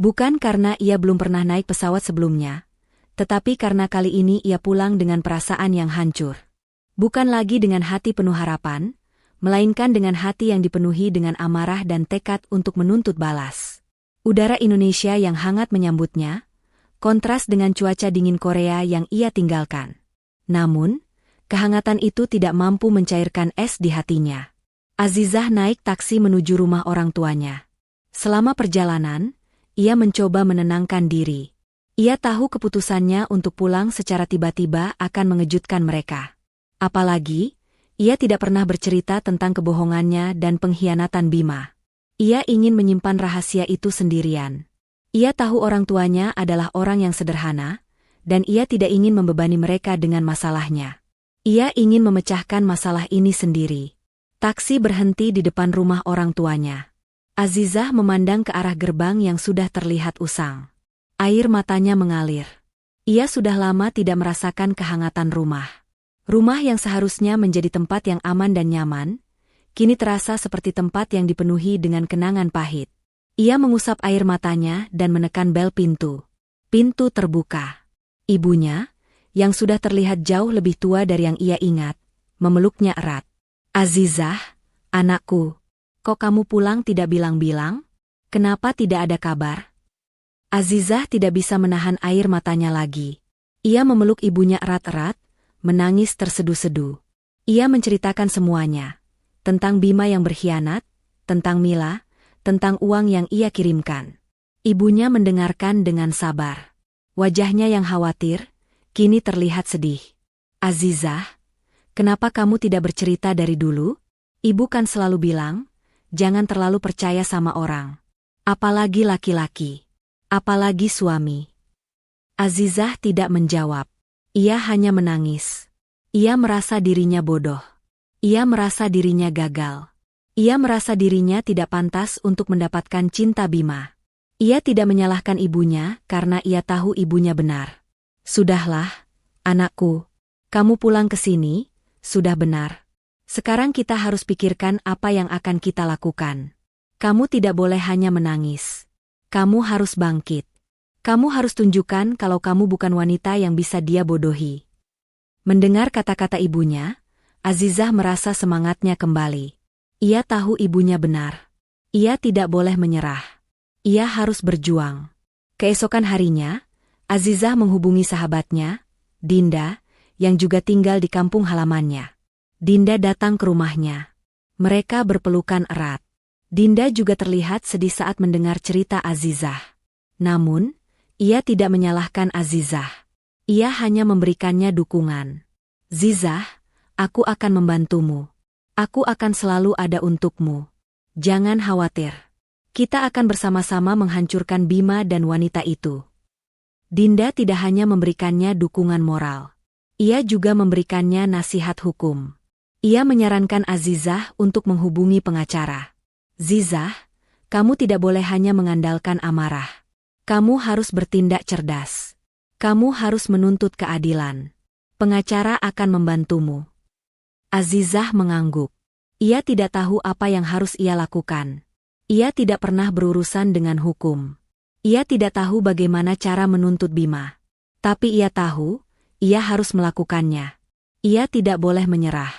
Bukan karena ia belum pernah naik pesawat sebelumnya, tetapi karena kali ini ia pulang dengan perasaan yang hancur. Bukan lagi dengan hati penuh harapan, melainkan dengan hati yang dipenuhi dengan amarah dan tekad untuk menuntut balas. Udara Indonesia yang hangat menyambutnya, kontras dengan cuaca dingin Korea yang ia tinggalkan. Namun, kehangatan itu tidak mampu mencairkan es di hatinya. Azizah naik taksi menuju rumah orang tuanya. Selama perjalanan, ia mencoba menenangkan diri. Ia tahu keputusannya untuk pulang secara tiba-tiba akan mengejutkan mereka. Apalagi, ia tidak pernah bercerita tentang kebohongannya dan pengkhianatan Bima. Ia ingin menyimpan rahasia itu sendirian. Ia tahu orang tuanya adalah orang yang sederhana, dan ia tidak ingin membebani mereka dengan masalahnya. Ia ingin memecahkan masalah ini sendiri. Taksi berhenti di depan rumah orang tuanya. Azizah memandang ke arah gerbang yang sudah terlihat usang. Air matanya mengalir. Ia sudah lama tidak merasakan kehangatan rumah. Rumah yang seharusnya menjadi tempat yang aman dan nyaman, kini terasa seperti tempat yang dipenuhi dengan kenangan pahit. Ia mengusap air matanya dan menekan bel pintu. Pintu terbuka. Ibunya, yang sudah terlihat jauh lebih tua dari yang ia ingat, memeluknya erat. "Azizah, anakku, kok kamu pulang tidak bilang-bilang? Kenapa tidak ada kabar?" Azizah tidak bisa menahan air matanya lagi. Ia memeluk ibunya erat-erat, menangis tersedu-sedu. Ia menceritakan semuanya. Tentang Bima yang berkhianat, tentang Mila, tentang uang yang ia kirimkan. Ibunya mendengarkan dengan sabar. Wajahnya yang khawatir, kini terlihat sedih. "Azizah, kenapa kamu tidak bercerita dari dulu? Ibu kan selalu bilang, jangan terlalu percaya sama orang. Apalagi laki-laki. Apalagi suami." Azizah tidak menjawab. Ia hanya menangis. Ia merasa dirinya bodoh. Ia merasa dirinya gagal. Ia merasa dirinya tidak pantas untuk mendapatkan cinta Bima. Ia tidak menyalahkan ibunya karena ia tahu ibunya benar. "Sudahlah, anakku. Kamu pulang ke sini, sudah benar. Sekarang kita harus pikirkan apa yang akan kita lakukan. Kamu tidak boleh hanya menangis. Kamu harus bangkit. Kamu harus tunjukkan kalau kamu bukan wanita yang bisa dia bodohi." Mendengar kata-kata ibunya, Azizah merasa semangatnya kembali. Ia tahu ibunya benar. Ia tidak boleh menyerah. Ia harus berjuang. Keesokan harinya, Azizah menghubungi sahabatnya, Dinda, yang juga tinggal di kampung halamannya. Dinda datang ke rumahnya. Mereka berpelukan erat. Dinda juga terlihat sedih saat mendengar cerita Azizah. Namun, ia tidak menyalahkan Azizah. Ia hanya memberikannya dukungan. "Zizah, aku akan membantumu. Aku akan selalu ada untukmu. Jangan khawatir. Kita akan bersama-sama menghancurkan Bima dan wanita itu." Dinda tidak hanya memberikannya dukungan moral. Ia juga memberikannya nasihat hukum. Ia menyarankan Azizah untuk menghubungi pengacara. "Zizah, kamu tidak boleh hanya mengandalkan amarah. Kamu harus bertindak cerdas. Kamu harus menuntut keadilan. Pengacara akan membantumu." Azizah mengangguk. Ia tidak tahu apa yang harus ia lakukan. Ia tidak pernah berurusan dengan hukum. Ia tidak tahu bagaimana cara menuntut Bima. Tapi ia tahu, ia harus melakukannya. Ia tidak boleh menyerah.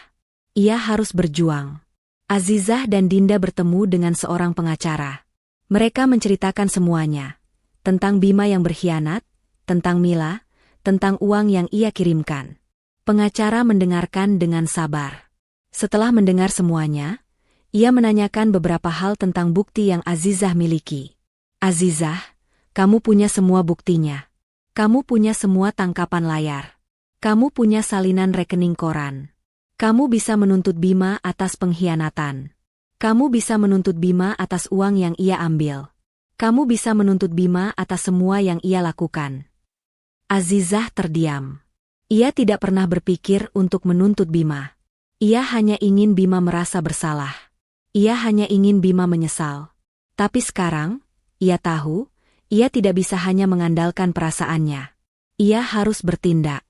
Ia harus berjuang. Azizah dan Dinda bertemu dengan seorang pengacara. Mereka menceritakan semuanya. Tentang Bima yang berkhianat, tentang Mila, tentang uang yang ia kirimkan. Pengacara mendengarkan dengan sabar. Setelah mendengar semuanya, ia menanyakan beberapa hal tentang bukti yang Azizah miliki. "Azizah, kamu punya semua buktinya. Kamu punya semua tangkapan layar. Kamu punya salinan rekening koran. Kamu bisa menuntut Bima atas pengkhianatan. Kamu bisa menuntut Bima atas uang yang ia ambil. Kamu bisa menuntut Bima atas semua yang ia lakukan." Azizah terdiam. Ia tidak pernah berpikir untuk menuntut Bima. Ia hanya ingin Bima merasa bersalah. Ia hanya ingin Bima menyesal. Tapi sekarang, ia tahu, ia tidak bisa hanya mengandalkan perasaannya. Ia harus bertindak.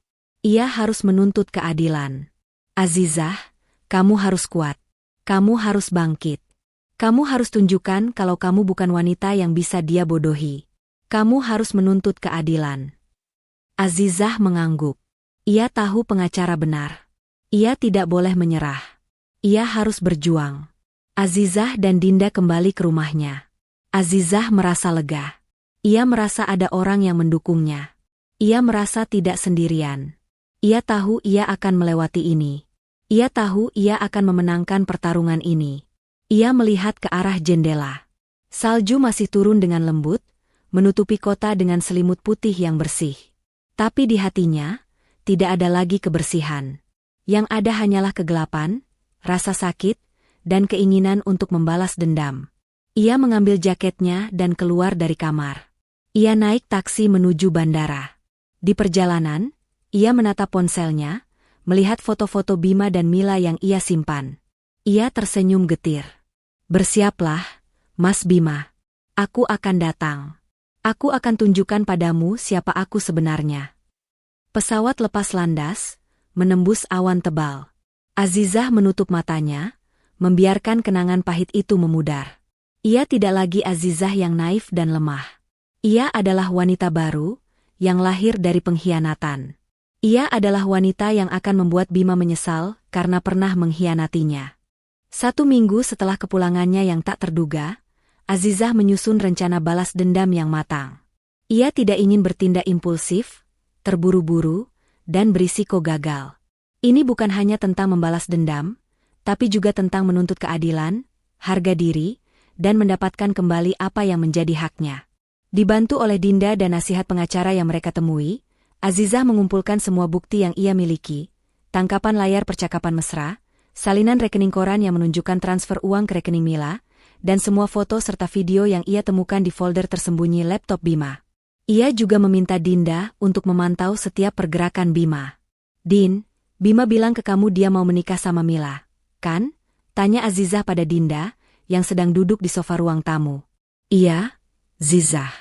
Ia harus menuntut keadilan. "Azizah, kamu harus kuat. Kamu harus bangkit. Kamu harus tunjukkan kalau kamu bukan wanita yang bisa dia bodohi. Kamu harus menuntut keadilan." Azizah mengangguk. Ia tahu pengacara benar. Ia tidak boleh menyerah. Ia harus berjuang. Azizah dan Dinda kembali ke rumahnya. Azizah merasa lega. Ia merasa ada orang yang mendukungnya. Ia merasa tidak sendirian. Ia tahu ia akan melewati ini. Ia tahu ia akan memenangkan pertarungan ini. Ia melihat ke arah jendela. Salju masih turun dengan lembut, menutupi kota dengan selimut putih yang bersih. Tapi di hatinya, tidak ada lagi kebersihan. Yang ada hanyalah kegelapan, rasa sakit, dan keinginan untuk membalas dendam. Ia mengambil jaketnya dan keluar dari kamar. Ia naik taksi menuju bandara. Di perjalanan, ia menatap ponselnya, melihat foto-foto Bima dan Mila yang ia simpan. Ia tersenyum getir. Bersiaplah, Mas Bima. Aku akan datang. Aku akan tunjukkan padamu siapa aku sebenarnya. Pesawat lepas landas, menembus awan tebal. Azizah menutup matanya, membiarkan kenangan pahit itu memudar. Ia tidak lagi Azizah yang naif dan lemah. Ia adalah wanita baru, yang lahir dari pengkhianatan. Ia adalah wanita yang akan membuat Bima menyesal karena pernah mengkhianatinya. 1 minggu setelah kepulangannya yang tak terduga, Azizah menyusun rencana balas dendam yang matang. Ia tidak ingin bertindak impulsif, terburu-buru, dan berisiko gagal. Ini bukan hanya tentang membalas dendam, tapi juga tentang menuntut keadilan, harga diri, dan mendapatkan kembali apa yang menjadi haknya. Dibantu oleh Dinda dan nasihat pengacara yang mereka temui, Azizah mengumpulkan semua bukti yang ia miliki, tangkapan layar percakapan mesra, salinan rekening koran yang menunjukkan transfer uang ke rekening Mila, dan semua foto serta video yang ia temukan di folder tersembunyi laptop Bima. Ia juga meminta Dinda untuk memantau setiap pergerakan Bima. Din, Bima bilang ke kamu dia mau menikah sama Mila, kan? Tanya Azizah pada Dinda, yang sedang duduk di sofa ruang tamu. Iya, Zizah.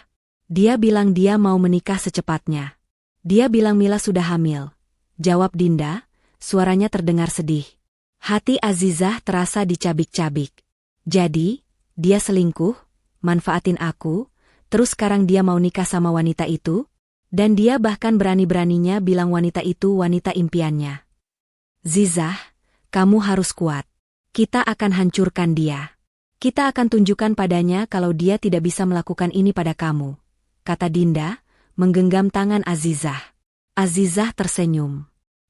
Dia bilang dia mau menikah secepatnya. Dia bilang Mila sudah hamil. Jawab Dinda, suaranya terdengar sedih. Hati Azizah terasa dicabik-cabik. Jadi, dia selingkuh, manfaatin aku, terus sekarang dia mau nikah sama wanita itu? Dan dia bahkan berani-beraninya bilang wanita itu wanita impiannya. Zizah, kamu harus kuat. Kita akan hancurkan dia. Kita akan tunjukkan padanya kalau dia tidak bisa melakukan ini pada kamu, kata Dinda, menggenggam tangan Azizah. Azizah tersenyum.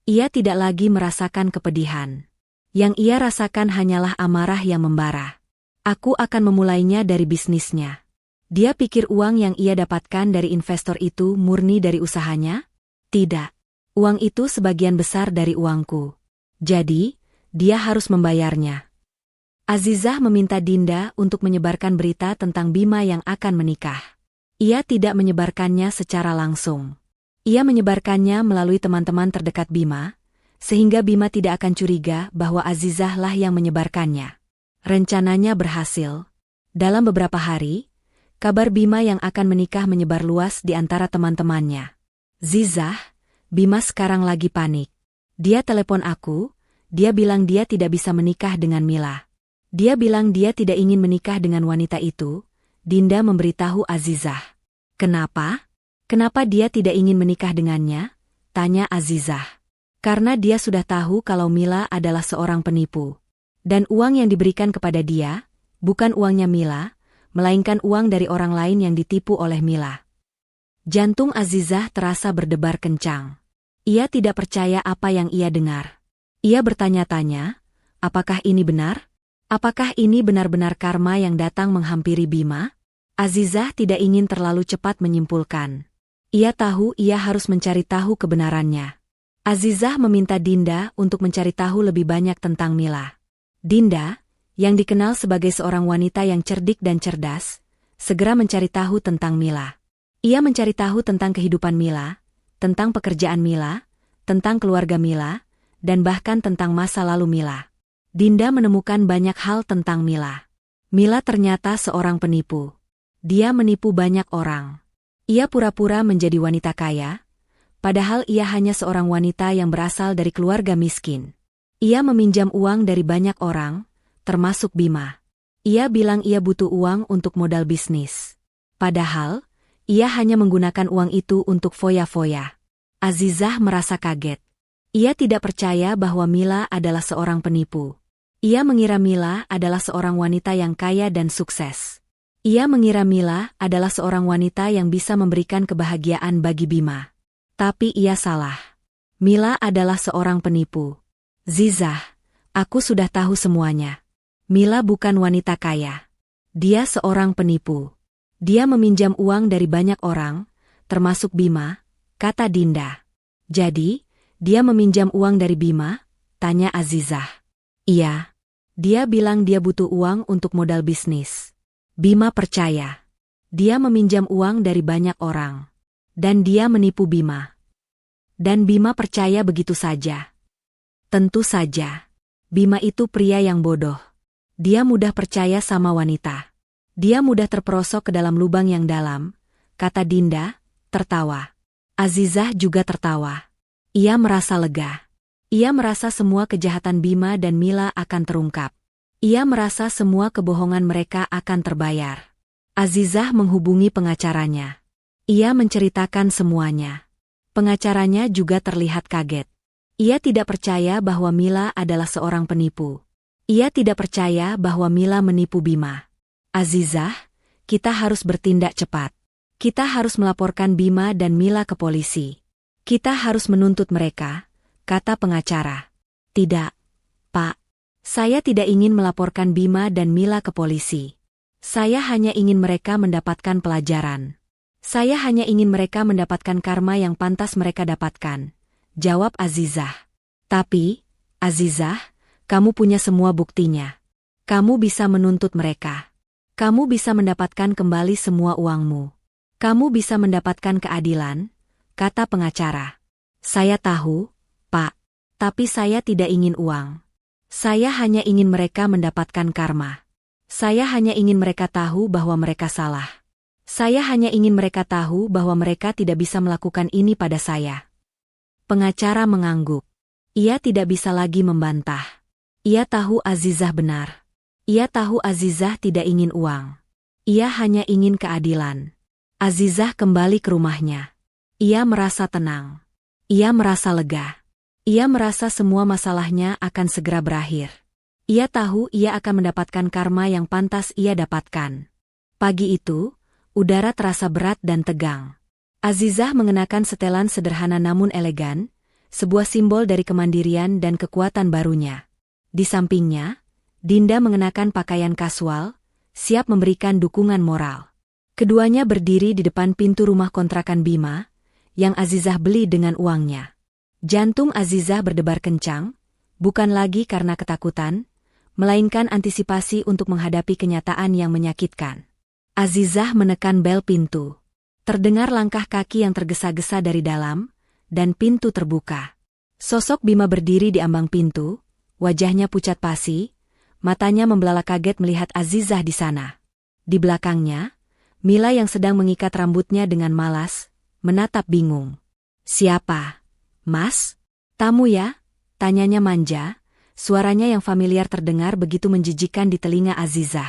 Ia tidak lagi merasakan kepedihan. Yang ia rasakan hanyalah amarah yang membara. Aku akan memulainya dari bisnisnya. Dia pikir uang yang ia dapatkan dari investor itu murni dari usahanya? Tidak. Uang itu sebagian besar dari uangku. Jadi, dia harus membayarnya. Azizah meminta Dinda untuk menyebarkan berita tentang Bima yang akan menikah. Ia tidak menyebarkannya secara langsung. Ia menyebarkannya melalui teman-teman terdekat Bima, sehingga Bima tidak akan curiga bahwa Azizah lah yang menyebarkannya. Rencananya berhasil. Dalam beberapa hari, kabar Bima yang akan menikah menyebar luas di antara teman-temannya. Zizah, Bima sekarang lagi panik. Dia telepon aku, dia bilang dia tidak bisa menikah dengan Mila. Dia bilang dia tidak ingin menikah dengan wanita itu. Dinda memberitahu Azizah. Kenapa? Kenapa dia tidak ingin menikah dengannya? Tanya Azizah. Karena dia sudah tahu kalau Mila adalah seorang penipu. Dan uang yang diberikan kepada dia, bukan uangnya Mila, melainkan uang dari orang lain yang ditipu oleh Mila. Jantung Azizah terasa berdebar kencang. Ia tidak percaya apa yang ia dengar. Ia bertanya-tanya, apakah ini benar? Apakah ini benar-benar karma yang datang menghampiri Bima? Azizah tidak ingin terlalu cepat menyimpulkan. Ia tahu ia harus mencari tahu kebenarannya. Azizah meminta Dinda untuk mencari tahu lebih banyak tentang Mila. Dinda, yang dikenal sebagai seorang wanita yang cerdik dan cerdas, segera mencari tahu tentang Mila. Ia mencari tahu tentang kehidupan Mila, tentang pekerjaan Mila, tentang keluarga Mila, dan bahkan tentang masa lalu Mila. Dinda menemukan banyak hal tentang Mila. Mila ternyata seorang penipu. Dia menipu banyak orang. Ia pura-pura menjadi wanita kaya, padahal ia hanya seorang wanita yang berasal dari keluarga miskin. Ia meminjam uang dari banyak orang, termasuk Bima. Ia bilang ia butuh uang untuk modal bisnis. Padahal, ia hanya menggunakan uang itu untuk foya-foya. Azizah merasa kaget. Ia tidak percaya bahwa Mila adalah seorang penipu. Ia mengira Mila adalah seorang wanita yang kaya dan sukses. Ia mengira Mila adalah seorang wanita yang bisa memberikan kebahagiaan bagi Bima. Tapi ia salah. Mila adalah seorang penipu. Zizah, aku sudah tahu semuanya. Mila bukan wanita kaya. Dia seorang penipu. Dia meminjam uang dari banyak orang, termasuk Bima, kata Dinda. Jadi, dia meminjam uang dari Bima? Tanya Azizah. Iya. Dia bilang dia butuh uang untuk modal bisnis. Bima percaya. Dia meminjam uang dari banyak orang. Dan dia menipu Bima. Dan Bima percaya begitu saja. Tentu saja. Bima itu pria yang bodoh. Dia mudah percaya sama wanita. Dia mudah terperosok ke dalam lubang yang dalam, kata Dinda, tertawa. Azizah juga tertawa. Ia merasa lega. Ia merasa semua kejahatan Bima dan Mila akan terungkap. Ia merasa semua kebohongan mereka akan terbayar. Azizah menghubungi pengacaranya. Ia menceritakan semuanya. Pengacaranya juga terlihat kaget. Ia tidak percaya bahwa Mila adalah seorang penipu. Ia tidak percaya bahwa Mila menipu Bima. Azizah, kita harus bertindak cepat. Kita harus melaporkan Bima dan Mila ke polisi. Kita harus menuntut mereka, kata pengacara. Tidak, Pak. Saya tidak ingin melaporkan Bima dan Mila ke polisi. Saya hanya ingin mereka mendapatkan pelajaran. Saya hanya ingin mereka mendapatkan karma yang pantas mereka dapatkan, jawab Azizah. Tapi, Azizah, kamu punya semua buktinya. Kamu bisa menuntut mereka. Kamu bisa mendapatkan kembali semua uangmu. Kamu bisa mendapatkan keadilan, kata pengacara. Saya tahu, Pak. Tapi saya tidak ingin uang. Saya hanya ingin mereka mendapatkan karma. Saya hanya ingin mereka tahu bahwa mereka salah. Saya hanya ingin mereka tahu bahwa mereka tidak bisa melakukan ini pada saya. Pengacara mengangguk. Ia tidak bisa lagi membantah. Ia tahu Azizah benar. Ia tahu Azizah tidak ingin uang. Ia hanya ingin keadilan. Azizah kembali ke rumahnya. Ia merasa tenang. Ia merasa lega. Ia merasa semua masalahnya akan segera berakhir. Ia tahu ia akan mendapatkan karma yang pantas ia dapatkan. Pagi itu, udara terasa berat dan tegang. Azizah mengenakan setelan sederhana namun elegan, sebuah simbol dari kemandirian dan kekuatan barunya. Di sampingnya, Dinda mengenakan pakaian kasual, siap memberikan dukungan moral. Keduanya berdiri di depan pintu rumah kontrakan Bima, yang Azizah beli dengan uangnya. Jantung Azizah berdebar kencang, bukan lagi karena ketakutan, melainkan antisipasi untuk menghadapi kenyataan yang menyakitkan. Azizah menekan bel pintu. Terdengar langkah kaki yang tergesa-gesa dari dalam, dan pintu terbuka. Sosok Bima berdiri di ambang pintu, wajahnya pucat pasi, matanya membelalak kaget melihat Azizah di sana. Di belakangnya, Mila yang sedang mengikat rambutnya dengan malas, menatap bingung. Siapa? Mas? Tamu ya? Tanyanya manja, suaranya yang familiar terdengar begitu menjijikan di telinga Azizah.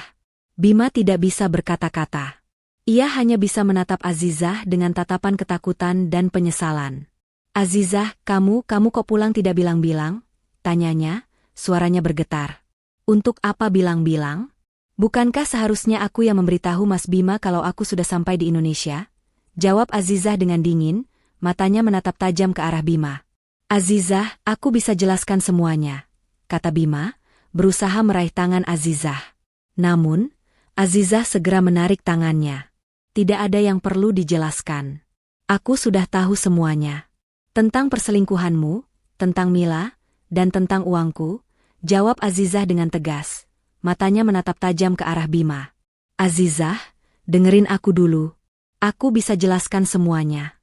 Bima tidak bisa berkata-kata. Ia hanya bisa menatap Azizah dengan tatapan ketakutan dan penyesalan. Azizah, kamu kok pulang tidak bilang-bilang? Tanyanya, suaranya bergetar. Untuk apa bilang-bilang? Bukankah seharusnya aku yang memberitahu Mas Bima kalau aku sudah sampai di Indonesia? Jawab Azizah dengan dingin, matanya menatap tajam ke arah Bima. Azizah, aku bisa jelaskan semuanya, kata Bima, berusaha meraih tangan Azizah. Namun, Azizah segera menarik tangannya. Tidak ada yang perlu dijelaskan. Aku sudah tahu semuanya. Tentang perselingkuhanmu, tentang Mila, dan tentang uangku, jawab Azizah dengan tegas. Matanya menatap tajam ke arah Bima. Azizah, dengerin aku dulu. Aku bisa jelaskan semuanya.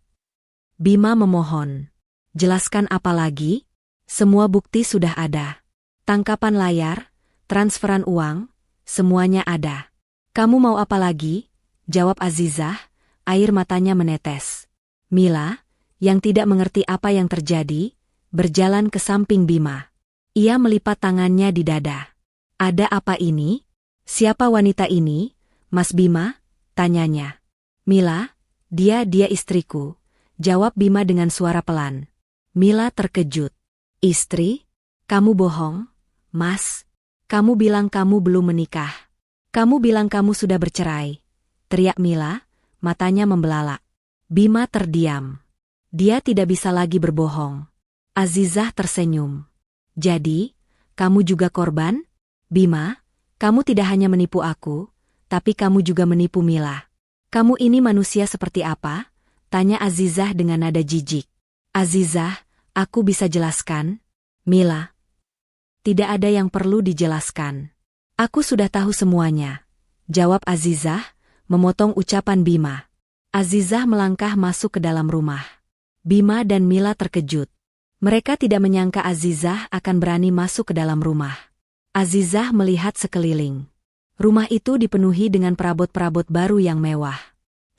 Bima memohon. Jelaskan apa lagi? Semua bukti sudah ada. Tangkapan layar, transferan uang, semuanya ada. Kamu mau apa lagi? Jawab Azizah, air matanya menetes. Mila, yang tidak mengerti apa yang terjadi, berjalan ke samping Bima. Ia melipat tangannya di dada. Ada apa ini? Siapa wanita ini, Mas Bima? Tanyanya. Mila, dia istriku, jawab Bima dengan suara pelan. Mila terkejut. Istri? Kamu bohong, Mas? Kamu bilang kamu belum menikah. Kamu bilang kamu sudah bercerai. Teriak Mila, matanya membelalak. Bima terdiam. Dia tidak bisa lagi berbohong. Azizah tersenyum. Jadi, kamu juga korban? Bima, kamu tidak hanya menipu aku, tapi kamu juga menipu Mila. Kamu ini manusia seperti apa? Tanya Azizah dengan nada jijik. Azizah, aku bisa jelaskan? Mila. Tidak ada yang perlu dijelaskan. Aku sudah tahu semuanya. Jawab Azizah, memotong ucapan Bima. Azizah melangkah masuk ke dalam rumah. Bima dan Mila terkejut. Mereka tidak menyangka Azizah akan berani masuk ke dalam rumah. Azizah melihat sekeliling. Rumah itu dipenuhi dengan perabot-perabot baru yang mewah.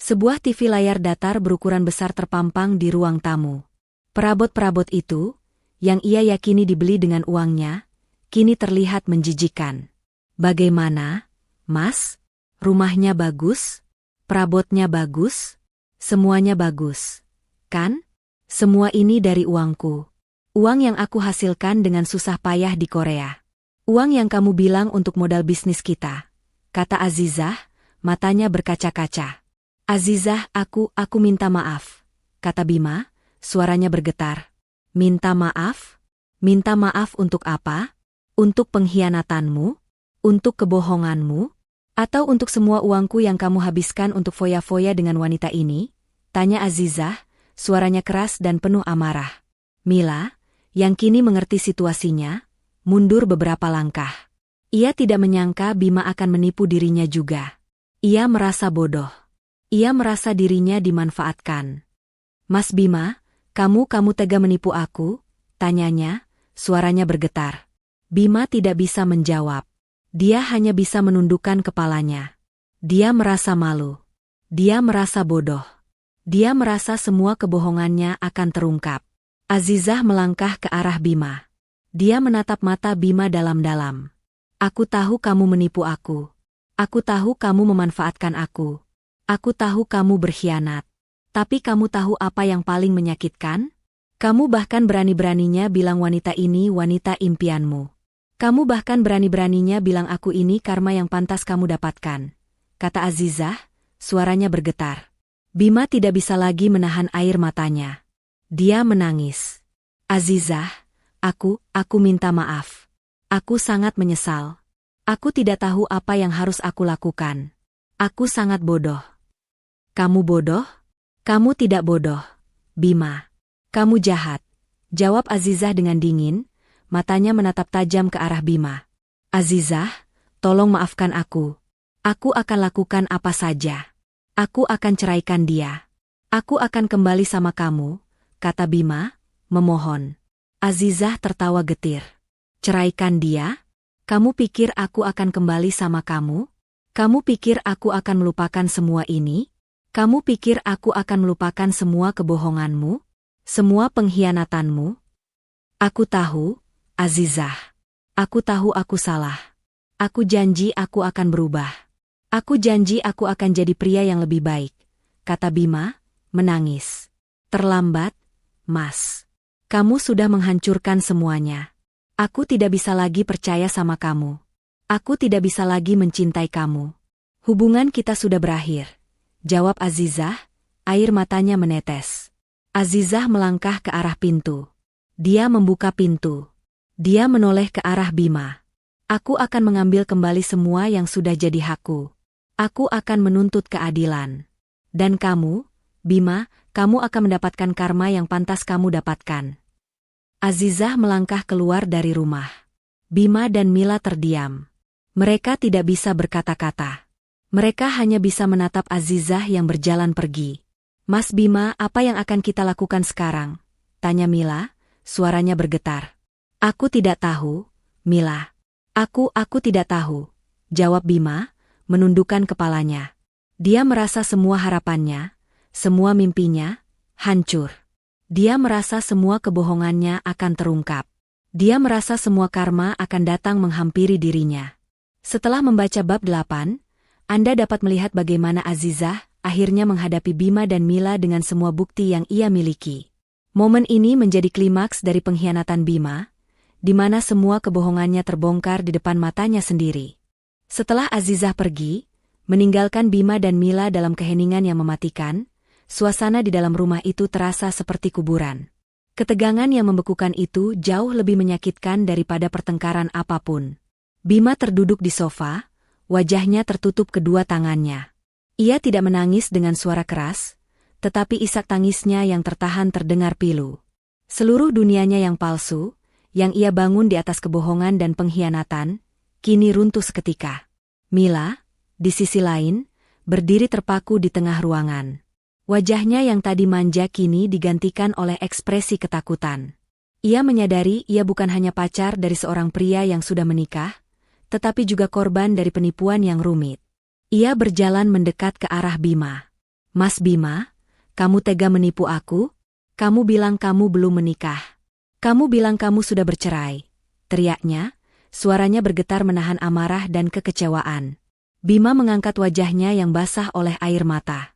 Sebuah TV layar datar berukuran besar terpampang di ruang tamu. Perabot-perabot itu, yang ia yakini dibeli dengan uangnya, kini terlihat menjijikan. Bagaimana, Mas? Rumahnya bagus? Perabotnya bagus? Semuanya bagus. Kan? Semua ini dari uangku. Uang yang aku hasilkan dengan susah payah di Korea. Uang yang kamu bilang untuk modal bisnis kita. Kata Azizah, matanya berkaca-kaca. Azizah, aku minta maaf. Kata Bima, suaranya bergetar. Minta maaf? Minta maaf untuk apa? Untuk pengkhianatanmu? Untuk kebohonganmu? Atau untuk semua uangku yang kamu habiskan untuk foya-foya dengan wanita ini? Tanya Azizah, suaranya keras dan penuh amarah. Mila, yang kini mengerti situasinya, mundur beberapa langkah. Ia tidak menyangka Bima akan menipu dirinya juga. Ia merasa bodoh. Ia merasa dirinya dimanfaatkan. Mas Bima, kamu tega menipu aku? Tanyanya, suaranya bergetar. Bima tidak bisa menjawab. Dia hanya bisa menundukkan kepalanya. Dia merasa malu. Dia merasa bodoh. Dia merasa semua kebohongannya akan terungkap. Azizah melangkah ke arah Bima. Dia menatap mata Bima dalam-dalam. Aku tahu kamu menipu aku. Aku tahu kamu memanfaatkan aku. Aku tahu kamu berkhianat. Tapi kamu tahu apa yang paling menyakitkan? Kamu bahkan berani-beraninya bilang wanita ini wanita impianmu. Kamu bahkan berani-beraninya bilang aku ini karma yang pantas kamu dapatkan. Kata Azizah, suaranya bergetar. Bima tidak bisa lagi menahan air matanya. Dia menangis. Azizah, aku minta maaf. Aku sangat menyesal. Aku tidak tahu apa yang harus aku lakukan. Aku sangat bodoh. Kamu bodoh? Kamu tidak bodoh. Bima. Kamu jahat. Jawab Azizah dengan dingin. Matanya menatap tajam ke arah Bima. Azizah, tolong maafkan aku. Aku akan lakukan apa saja. Aku akan ceraikan dia. Aku akan kembali sama kamu, kata Bima, memohon. Azizah tertawa getir. Ceraikan dia? Kamu pikir aku akan kembali sama kamu? Kamu pikir aku akan melupakan semua ini? Kamu pikir aku akan melupakan semua kebohonganmu? Semua pengkhianatanmu? Aku tahu, Azizah. Aku tahu aku salah. Aku janji aku akan berubah. Aku janji aku akan jadi pria yang lebih baik, kata Bima, menangis. Terlambat, Mas. Kamu sudah menghancurkan semuanya. Aku tidak bisa lagi percaya sama kamu. Aku tidak bisa lagi mencintai kamu. Hubungan kita sudah berakhir. Jawab Azizah, air matanya menetes. Azizah melangkah ke arah pintu. Dia membuka pintu. Dia menoleh ke arah Bima. Aku akan mengambil kembali semua yang sudah jadi hakku. Aku akan menuntut keadilan. Dan kamu, Bima, kamu akan mendapatkan karma yang pantas kamu dapatkan. Azizah melangkah keluar dari rumah. Bima dan Mila terdiam. Mereka tidak bisa berkata-kata. Mereka hanya bisa menatap Azizah yang berjalan pergi. Mas Bima, apa yang akan kita lakukan sekarang? Tanya Mila, suaranya bergetar. Aku tidak tahu, Mila. Aku tidak tahu. Jawab Bima, menundukkan kepalanya. Dia merasa semua harapannya, semua mimpinya, hancur. Dia merasa semua kebohongannya akan terungkap. Dia merasa semua karma akan datang menghampiri dirinya. Setelah membaca bab 8, Anda dapat melihat bagaimana Azizah akhirnya menghadapi Bima dan Mila dengan semua bukti yang ia miliki. Momen ini menjadi klimaks dari pengkhianatan Bima. di mana semua kebohongannya terbongkar di depan matanya sendiri. Setelah Azizah pergi, meninggalkan Bima dan Mila dalam keheningan yang mematikan, suasana di dalam rumah itu terasa seperti kuburan. Ketegangan yang membekukan itu jauh lebih menyakitkan daripada pertengkaran apapun. Bima terduduk di sofa, wajahnya tertutup kedua tangannya. Ia tidak menangis dengan suara keras, tetapi isak tangisnya yang tertahan terdengar pilu. Seluruh dunianya yang palsu, yang ia bangun di atas kebohongan dan pengkhianatan, kini runtuh seketika. Mila, di sisi lain, berdiri terpaku di tengah ruangan. Wajahnya yang tadi manja kini digantikan oleh ekspresi ketakutan. Ia menyadari ia bukan hanya pacar dari seorang pria yang sudah menikah, tetapi juga korban dari penipuan yang rumit. Ia berjalan mendekat ke arah Bima. "Mas Bima, kamu tega menipu aku? Kamu bilang kamu belum menikah. Kamu bilang kamu sudah bercerai," teriaknya, suaranya bergetar menahan amarah dan kekecewaan. Bima mengangkat wajahnya yang basah oleh air mata.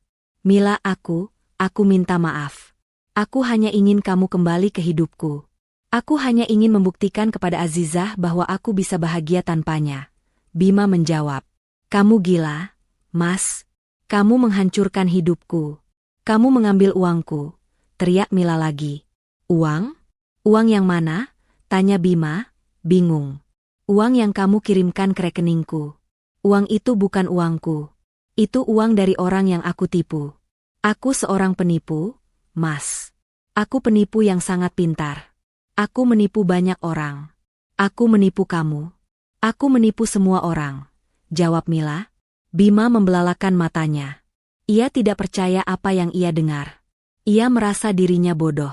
"Mila, aku minta maaf. Aku hanya ingin kamu kembali ke hidupku. Aku hanya ingin membuktikan kepada Azizah bahwa aku bisa bahagia tanpanya." Bima menjawab. "Kamu gila, Mas. Kamu menghancurkan hidupku. Kamu mengambil uangku," teriak Mila lagi. "Uang? Uang yang mana?" tanya Bima, bingung. "Uang yang kamu kirimkan ke rekeningku. Uang itu bukan uangku. Itu uang dari orang yang aku tipu. Aku seorang penipu, Mas. Aku penipu yang sangat pintar. Aku menipu banyak orang. Aku menipu kamu. Aku menipu semua orang," jawab Mila. Bima membelalakan matanya. Ia tidak percaya apa yang ia dengar. Ia merasa dirinya bodoh.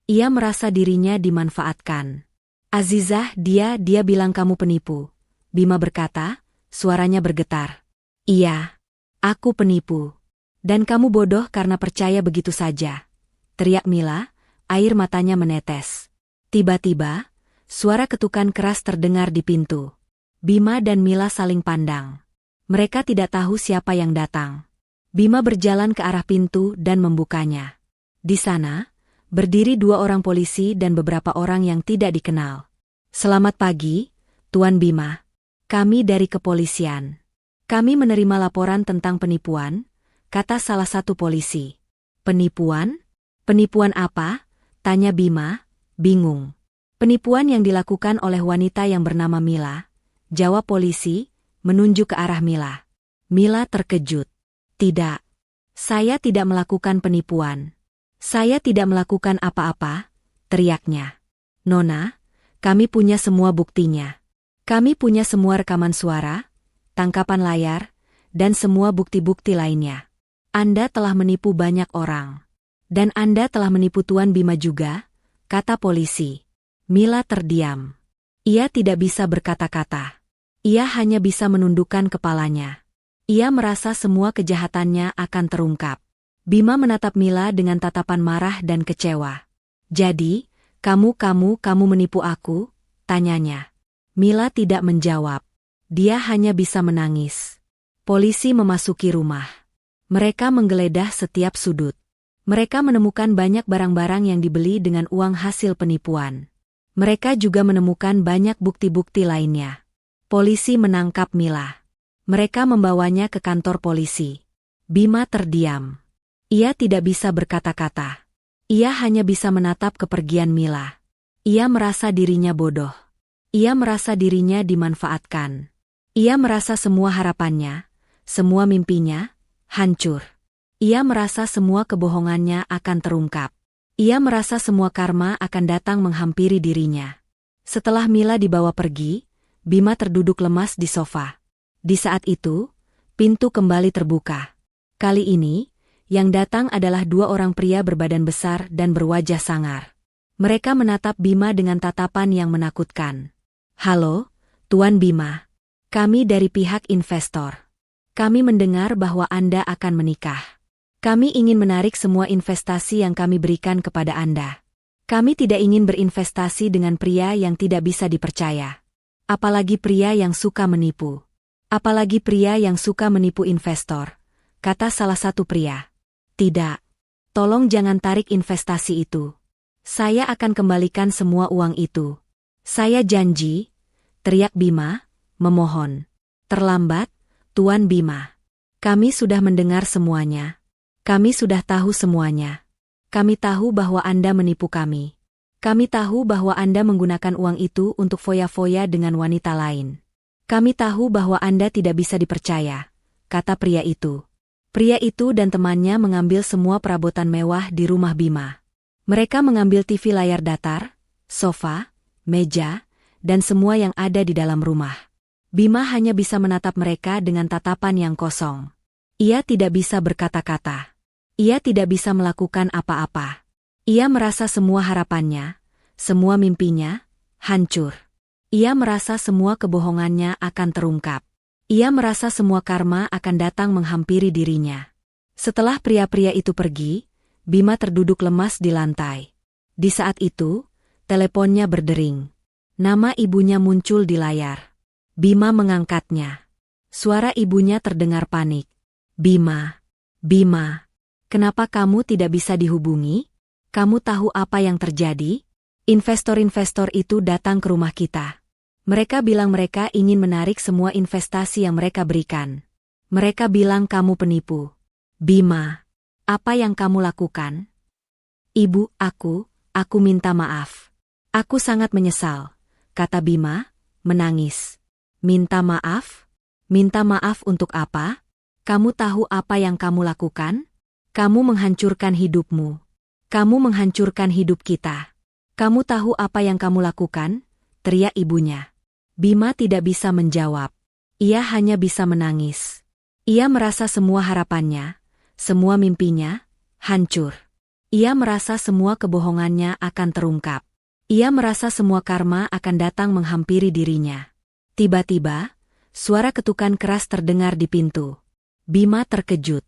Ia merasa dirinya dimanfaatkan. "Azizah, dia bilang kamu penipu," Bima berkata, suaranya bergetar. "Iya, aku penipu. Dan kamu bodoh karena percaya begitu saja," teriak Mila, air matanya menetes. Tiba-tiba, suara ketukan keras terdengar di pintu. Bima dan Mila saling pandang. Mereka tidak tahu siapa yang datang. Bima berjalan ke arah pintu dan membukanya. Di sana, berdiri dua orang polisi dan beberapa orang yang tidak dikenal. "Selamat pagi, Tuan Bima. Kami dari kepolisian. Kami menerima laporan tentang penipuan," kata salah satu polisi. "Penipuan? Penipuan apa?" tanya Bima, bingung. "Penipuan yang dilakukan oleh wanita yang bernama Mila," jawab polisi, menunjuk ke arah Mila. Mila terkejut. "Tidak. Saya tidak melakukan penipuan. Saya tidak melakukan apa-apa," teriaknya. "Nona, kami punya semua buktinya. Kami punya semua rekaman suara, tangkapan layar, dan semua bukti-bukti lainnya. Anda telah menipu banyak orang. Dan Anda telah menipu Tuan Bima juga," kata polisi. Mila terdiam. Ia tidak bisa berkata-kata. Ia hanya bisa menundukkan kepalanya. Ia merasa semua kejahatannya akan terungkap. Bima menatap Mila dengan tatapan marah dan kecewa. "Jadi, kamu menipu aku?" tanyanya. Mila tidak menjawab. Dia hanya bisa menangis. Polisi memasuki rumah. Mereka menggeledah setiap sudut. Mereka menemukan banyak barang-barang yang dibeli dengan uang hasil penipuan. Mereka juga menemukan banyak bukti-bukti lainnya. Polisi menangkap Mila. Mereka membawanya ke kantor polisi. Bima terdiam. Ia tidak bisa berkata-kata. Ia hanya bisa menatap kepergian Mila. Ia merasa dirinya bodoh. Ia merasa dirinya dimanfaatkan. Ia merasa semua harapannya, semua mimpinya, hancur. Ia merasa semua kebohongannya akan terungkap. Ia merasa semua karma akan datang menghampiri dirinya. Setelah Mila dibawa pergi, Bima terduduk lemas di sofa. Di saat itu, pintu kembali terbuka. Kali ini, yang datang adalah dua orang pria berbadan besar dan berwajah sangar. Mereka menatap Bima dengan tatapan yang menakutkan. "Halo, Tuan Bima. Kami dari pihak investor. Kami mendengar bahwa Anda akan menikah. Kami ingin menarik semua investasi yang kami berikan kepada Anda. Kami tidak ingin berinvestasi dengan pria yang tidak bisa dipercaya. Apalagi pria yang suka menipu. Apalagi pria yang suka menipu investor," kata salah satu pria. "Tidak. Tolong jangan tarik investasi itu. Saya akan kembalikan semua uang itu," Saya janji, teriak Bima, memohon. Terlambat, Tuan Bima. Kami sudah mendengar semuanya. Kami sudah tahu semuanya. Kami tahu bahwa Anda menipu kami. Kami tahu bahwa Anda menggunakan uang itu untuk foya-foya dengan wanita lain. Kami tahu bahwa Anda tidak bisa dipercaya, kata pria itu. Pria itu dan temannya mengambil semua perabotan mewah di rumah Bima. Mereka mengambil TV layar datar, sofa, meja, dan semua yang ada di dalam rumah. Bima hanya bisa menatap mereka dengan tatapan yang kosong. Ia tidak bisa berkata-kata. Ia tidak bisa melakukan apa-apa. Ia merasa semua harapannya, semua mimpinya, hancur. Ia merasa semua kebohongannya akan terungkap. Ia merasa semua karma akan datang menghampiri dirinya. Setelah pria-pria itu pergi, Bima terduduk lemas di lantai. Di saat itu, teleponnya berdering. Nama ibunya muncul di layar. Bima mengangkatnya. Suara ibunya terdengar panik. Bima, Bima, kenapa kamu tidak bisa dihubungi? Kamu tahu apa yang terjadi? Investor-investor itu datang ke rumah kita. Mereka bilang mereka ingin menarik semua investasi yang mereka berikan. Mereka bilang kamu penipu. Bima, apa yang kamu lakukan? Ibu, aku minta maaf. Aku sangat menyesal, kata Bima, menangis. Minta maaf? Minta maaf untuk apa? Kamu tahu apa yang kamu lakukan? Kamu menghancurkan hidupmu. Kamu menghancurkan hidup kita. Kamu tahu apa yang kamu lakukan? Teriak ibunya. Bima tidak bisa menjawab. Ia hanya bisa menangis. Ia merasa semua harapannya, semua mimpinya, hancur. Ia merasa semua kebohongannya akan terungkap. Ia merasa semua karma akan datang menghampiri dirinya. Tiba-tiba, suara ketukan keras terdengar di pintu. Bima terkejut.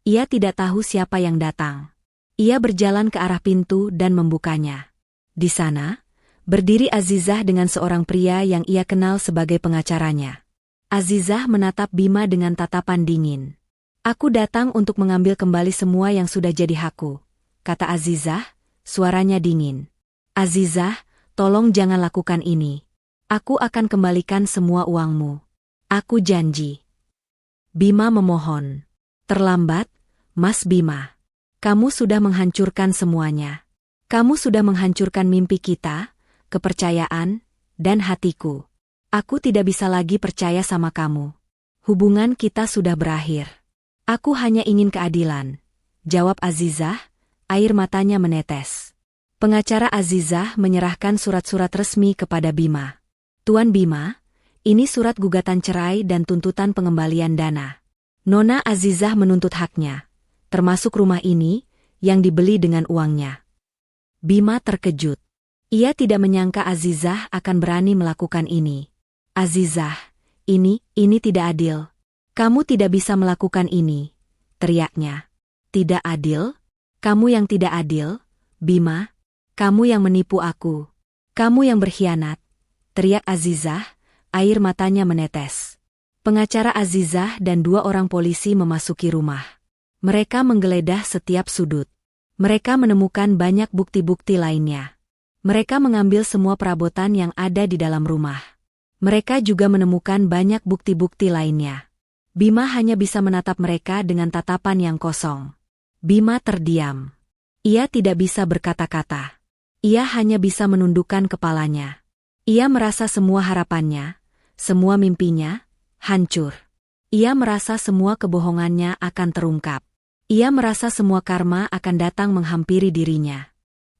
Ia tidak tahu siapa yang datang. Ia berjalan ke arah pintu dan membukanya. Di sana, berdiri Azizah dengan seorang pria yang ia kenal sebagai pengacaranya. Azizah menatap Bima dengan tatapan dingin. Aku datang untuk mengambil kembali semua yang sudah jadi hakku, kata Azizah, suaranya dingin. Azizah, tolong jangan lakukan ini. Aku akan kembalikan semua uangmu. Aku janji. Bima memohon. Terlambat, Mas Bima. Kamu sudah menghancurkan semuanya. Kamu sudah menghancurkan mimpi kita, kepercayaan, dan hatiku. Aku tidak bisa lagi percaya sama kamu. Hubungan kita sudah berakhir. Aku hanya ingin keadilan, jawab Azizah, air matanya menetes. Pengacara Azizah menyerahkan surat-surat resmi kepada Bima. Tuan Bima, ini surat gugatan cerai dan tuntutan pengembalian dana. Nona Azizah menuntut haknya, termasuk rumah ini, yang dibeli dengan uangnya. Bima terkejut. Ia tidak menyangka Azizah akan berani melakukan ini. Azizah, ini tidak adil. Kamu tidak bisa melakukan ini, teriaknya. Tidak adil? Kamu yang tidak adil, Bima. Kamu yang menipu aku. Kamu yang berkhianat, teriak Azizah, air matanya menetes. Pengacara Azizah dan 2 orang polisi memasuki rumah. Mereka menggeledah setiap sudut. Mereka menemukan banyak bukti-bukti lainnya. Mereka mengambil semua perabotan yang ada di dalam rumah. Mereka juga menemukan banyak bukti-bukti lainnya. Bima hanya bisa menatap mereka dengan tatapan yang kosong. Bima terdiam. Ia tidak bisa berkata-kata. Ia hanya bisa menundukkan kepalanya. Ia merasa semua harapannya, semua mimpinya, hancur. Ia merasa semua kebohongannya akan terungkap. Ia merasa semua karma akan datang menghampiri dirinya.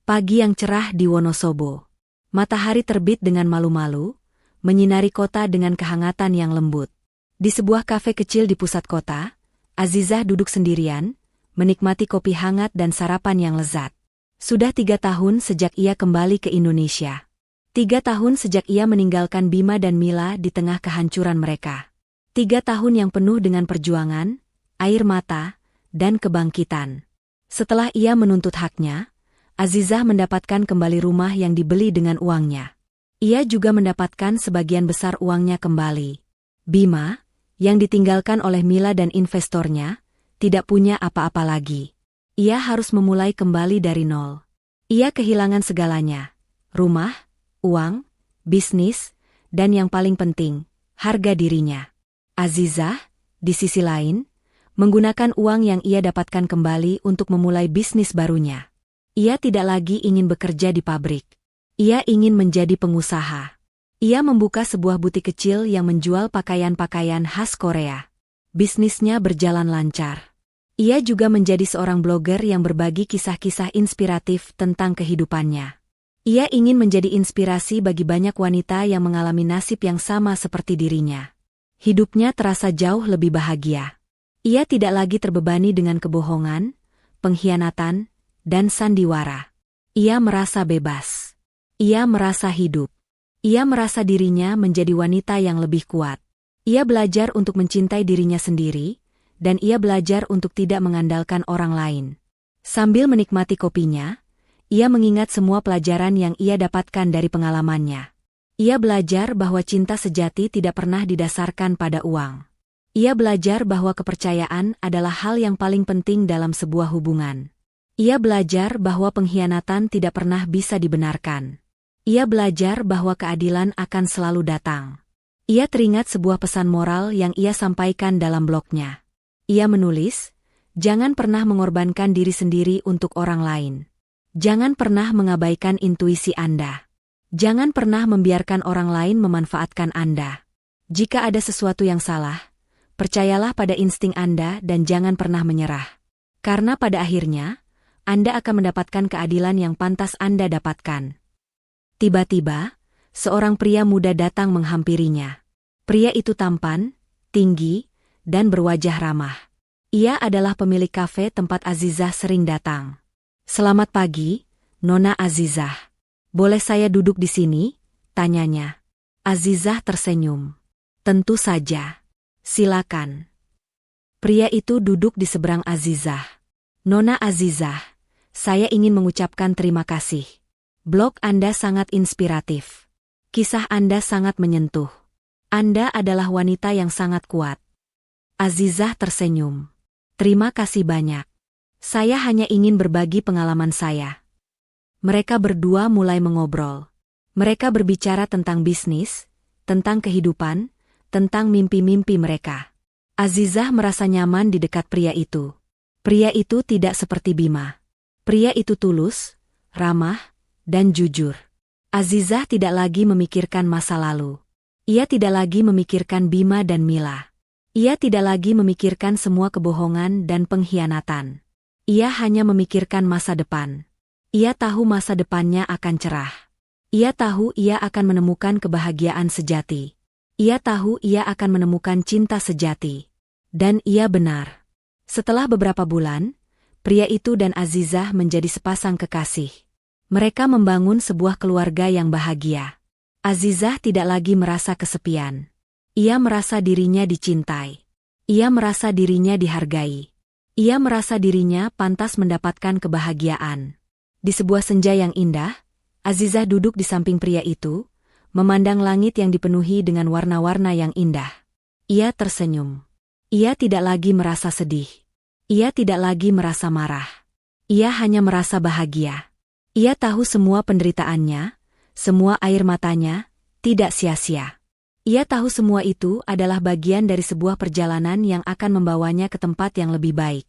Pagi yang cerah di Wonosobo. Matahari terbit dengan malu-malu, menyinari kota dengan kehangatan yang lembut. Di sebuah kafe kecil di pusat kota, Azizah duduk sendirian, menikmati kopi hangat dan sarapan yang lezat. Sudah 3 tahun sejak ia kembali ke Indonesia. 3 tahun sejak ia meninggalkan Bima dan Mila di tengah kehancuran mereka. 3 tahun yang penuh dengan perjuangan, air mata, dan kebangkitan. Setelah ia menuntut haknya, Azizah mendapatkan kembali rumah yang dibeli dengan uangnya. Ia juga mendapatkan sebagian besar uangnya kembali. Bima, yang ditinggalkan oleh Mila dan investornya, tidak punya apa-apa lagi. Ia harus memulai kembali dari nol. Ia kehilangan segalanya. Rumah, uang, bisnis, dan yang paling penting, harga dirinya. Azizah, di sisi lain, menggunakan uang yang ia dapatkan kembali untuk memulai bisnis barunya. Ia tidak lagi ingin bekerja di pabrik. Ia ingin menjadi pengusaha. Ia membuka sebuah butik kecil yang menjual pakaian-pakaian khas Korea. Bisnisnya berjalan lancar. Ia juga menjadi seorang blogger yang berbagi kisah-kisah inspiratif tentang kehidupannya. Ia ingin menjadi inspirasi bagi banyak wanita yang mengalami nasib yang sama seperti dirinya. Hidupnya terasa jauh lebih bahagia. Ia tidak lagi terbebani dengan kebohongan, pengkhianatan, dan sandiwara. Ia merasa bebas. Ia merasa hidup. Ia merasa dirinya menjadi wanita yang lebih kuat. Ia belajar untuk mencintai dirinya sendiri, dan ia belajar untuk tidak mengandalkan orang lain. Sambil menikmati kopinya, ia mengingat semua pelajaran yang ia dapatkan dari pengalamannya. Ia belajar bahwa cinta sejati tidak pernah didasarkan pada uang. Ia belajar bahwa kepercayaan adalah hal yang paling penting dalam sebuah hubungan. Ia belajar bahwa pengkhianatan tidak pernah bisa dibenarkan. Ia belajar bahwa keadilan akan selalu datang. Ia teringat sebuah pesan moral yang ia sampaikan dalam blognya. Ia menulis, "Jangan pernah mengorbankan diri sendiri untuk orang lain. Jangan pernah mengabaikan intuisi Anda. Jangan pernah membiarkan orang lain memanfaatkan Anda. Jika ada sesuatu yang salah, percayalah pada insting Anda dan jangan pernah menyerah. Karena pada akhirnya, Anda akan mendapatkan keadilan yang pantas Anda dapatkan." Tiba-tiba, seorang pria muda datang menghampirinya. Pria itu tampan, tinggi, dan berwajah ramah. Ia adalah pemilik kafe tempat Azizah sering datang. "Selamat pagi, Nona Azizah. Boleh saya duduk di sini?" tanyanya. Azizah tersenyum. "Tentu saja. Silakan." Pria itu duduk di seberang Azizah. "Nona Azizah, saya ingin mengucapkan terima kasih. Blog Anda sangat inspiratif. Kisah Anda sangat menyentuh. Anda adalah wanita yang sangat kuat." Azizah tersenyum. "Terima kasih banyak. Saya hanya ingin berbagi pengalaman saya." Mereka berdua mulai mengobrol. Mereka berbicara tentang bisnis, tentang kehidupan, tentang mimpi-mimpi mereka. Azizah merasa nyaman di dekat pria itu. Pria itu tidak seperti Bima. Pria itu tulus, ramah, dan jujur. Azizah tidak lagi memikirkan masa lalu. Ia tidak lagi memikirkan Bima dan Mila. Ia tidak lagi memikirkan semua kebohongan dan pengkhianatan. Ia hanya memikirkan masa depan. Ia tahu masa depannya akan cerah. Ia tahu ia akan menemukan kebahagiaan sejati. Ia tahu ia akan menemukan cinta sejati. Dan ia benar. Setelah beberapa bulan, pria itu dan Azizah menjadi sepasang kekasih. Mereka membangun sebuah keluarga yang bahagia. Azizah tidak lagi merasa kesepian. Ia merasa dirinya dicintai. Ia merasa dirinya dihargai. Ia merasa dirinya pantas mendapatkan kebahagiaan. Di sebuah senja yang indah, Azizah duduk di samping pria itu, memandang langit yang dipenuhi dengan warna-warna yang indah. Ia tersenyum. Ia tidak lagi merasa sedih. Ia tidak lagi merasa marah. Ia hanya merasa bahagia. Ia tahu semua penderitaannya, semua air matanya, tidak sia-sia. Ia tahu semua itu adalah bagian dari sebuah perjalanan yang akan membawanya ke tempat yang lebih baik.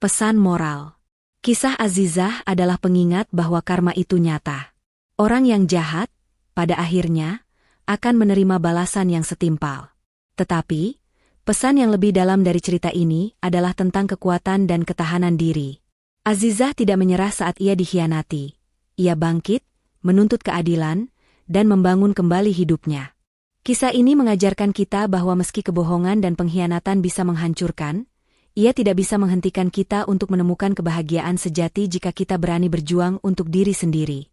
Pesan moral. Kisah Azizah adalah pengingat bahwa karma itu nyata. Orang yang jahat, pada akhirnya, akan menerima balasan yang setimpal. Tetapi, pesan yang lebih dalam dari cerita ini adalah tentang kekuatan dan ketahanan diri. Azizah tidak menyerah saat ia dikhianati. Ia bangkit, menuntut keadilan, dan membangun kembali hidupnya. Kisah ini mengajarkan kita bahwa meski kebohongan dan pengkhianatan bisa menghancurkan, ia tidak bisa menghentikan kita untuk menemukan kebahagiaan sejati jika kita berani berjuang untuk diri sendiri.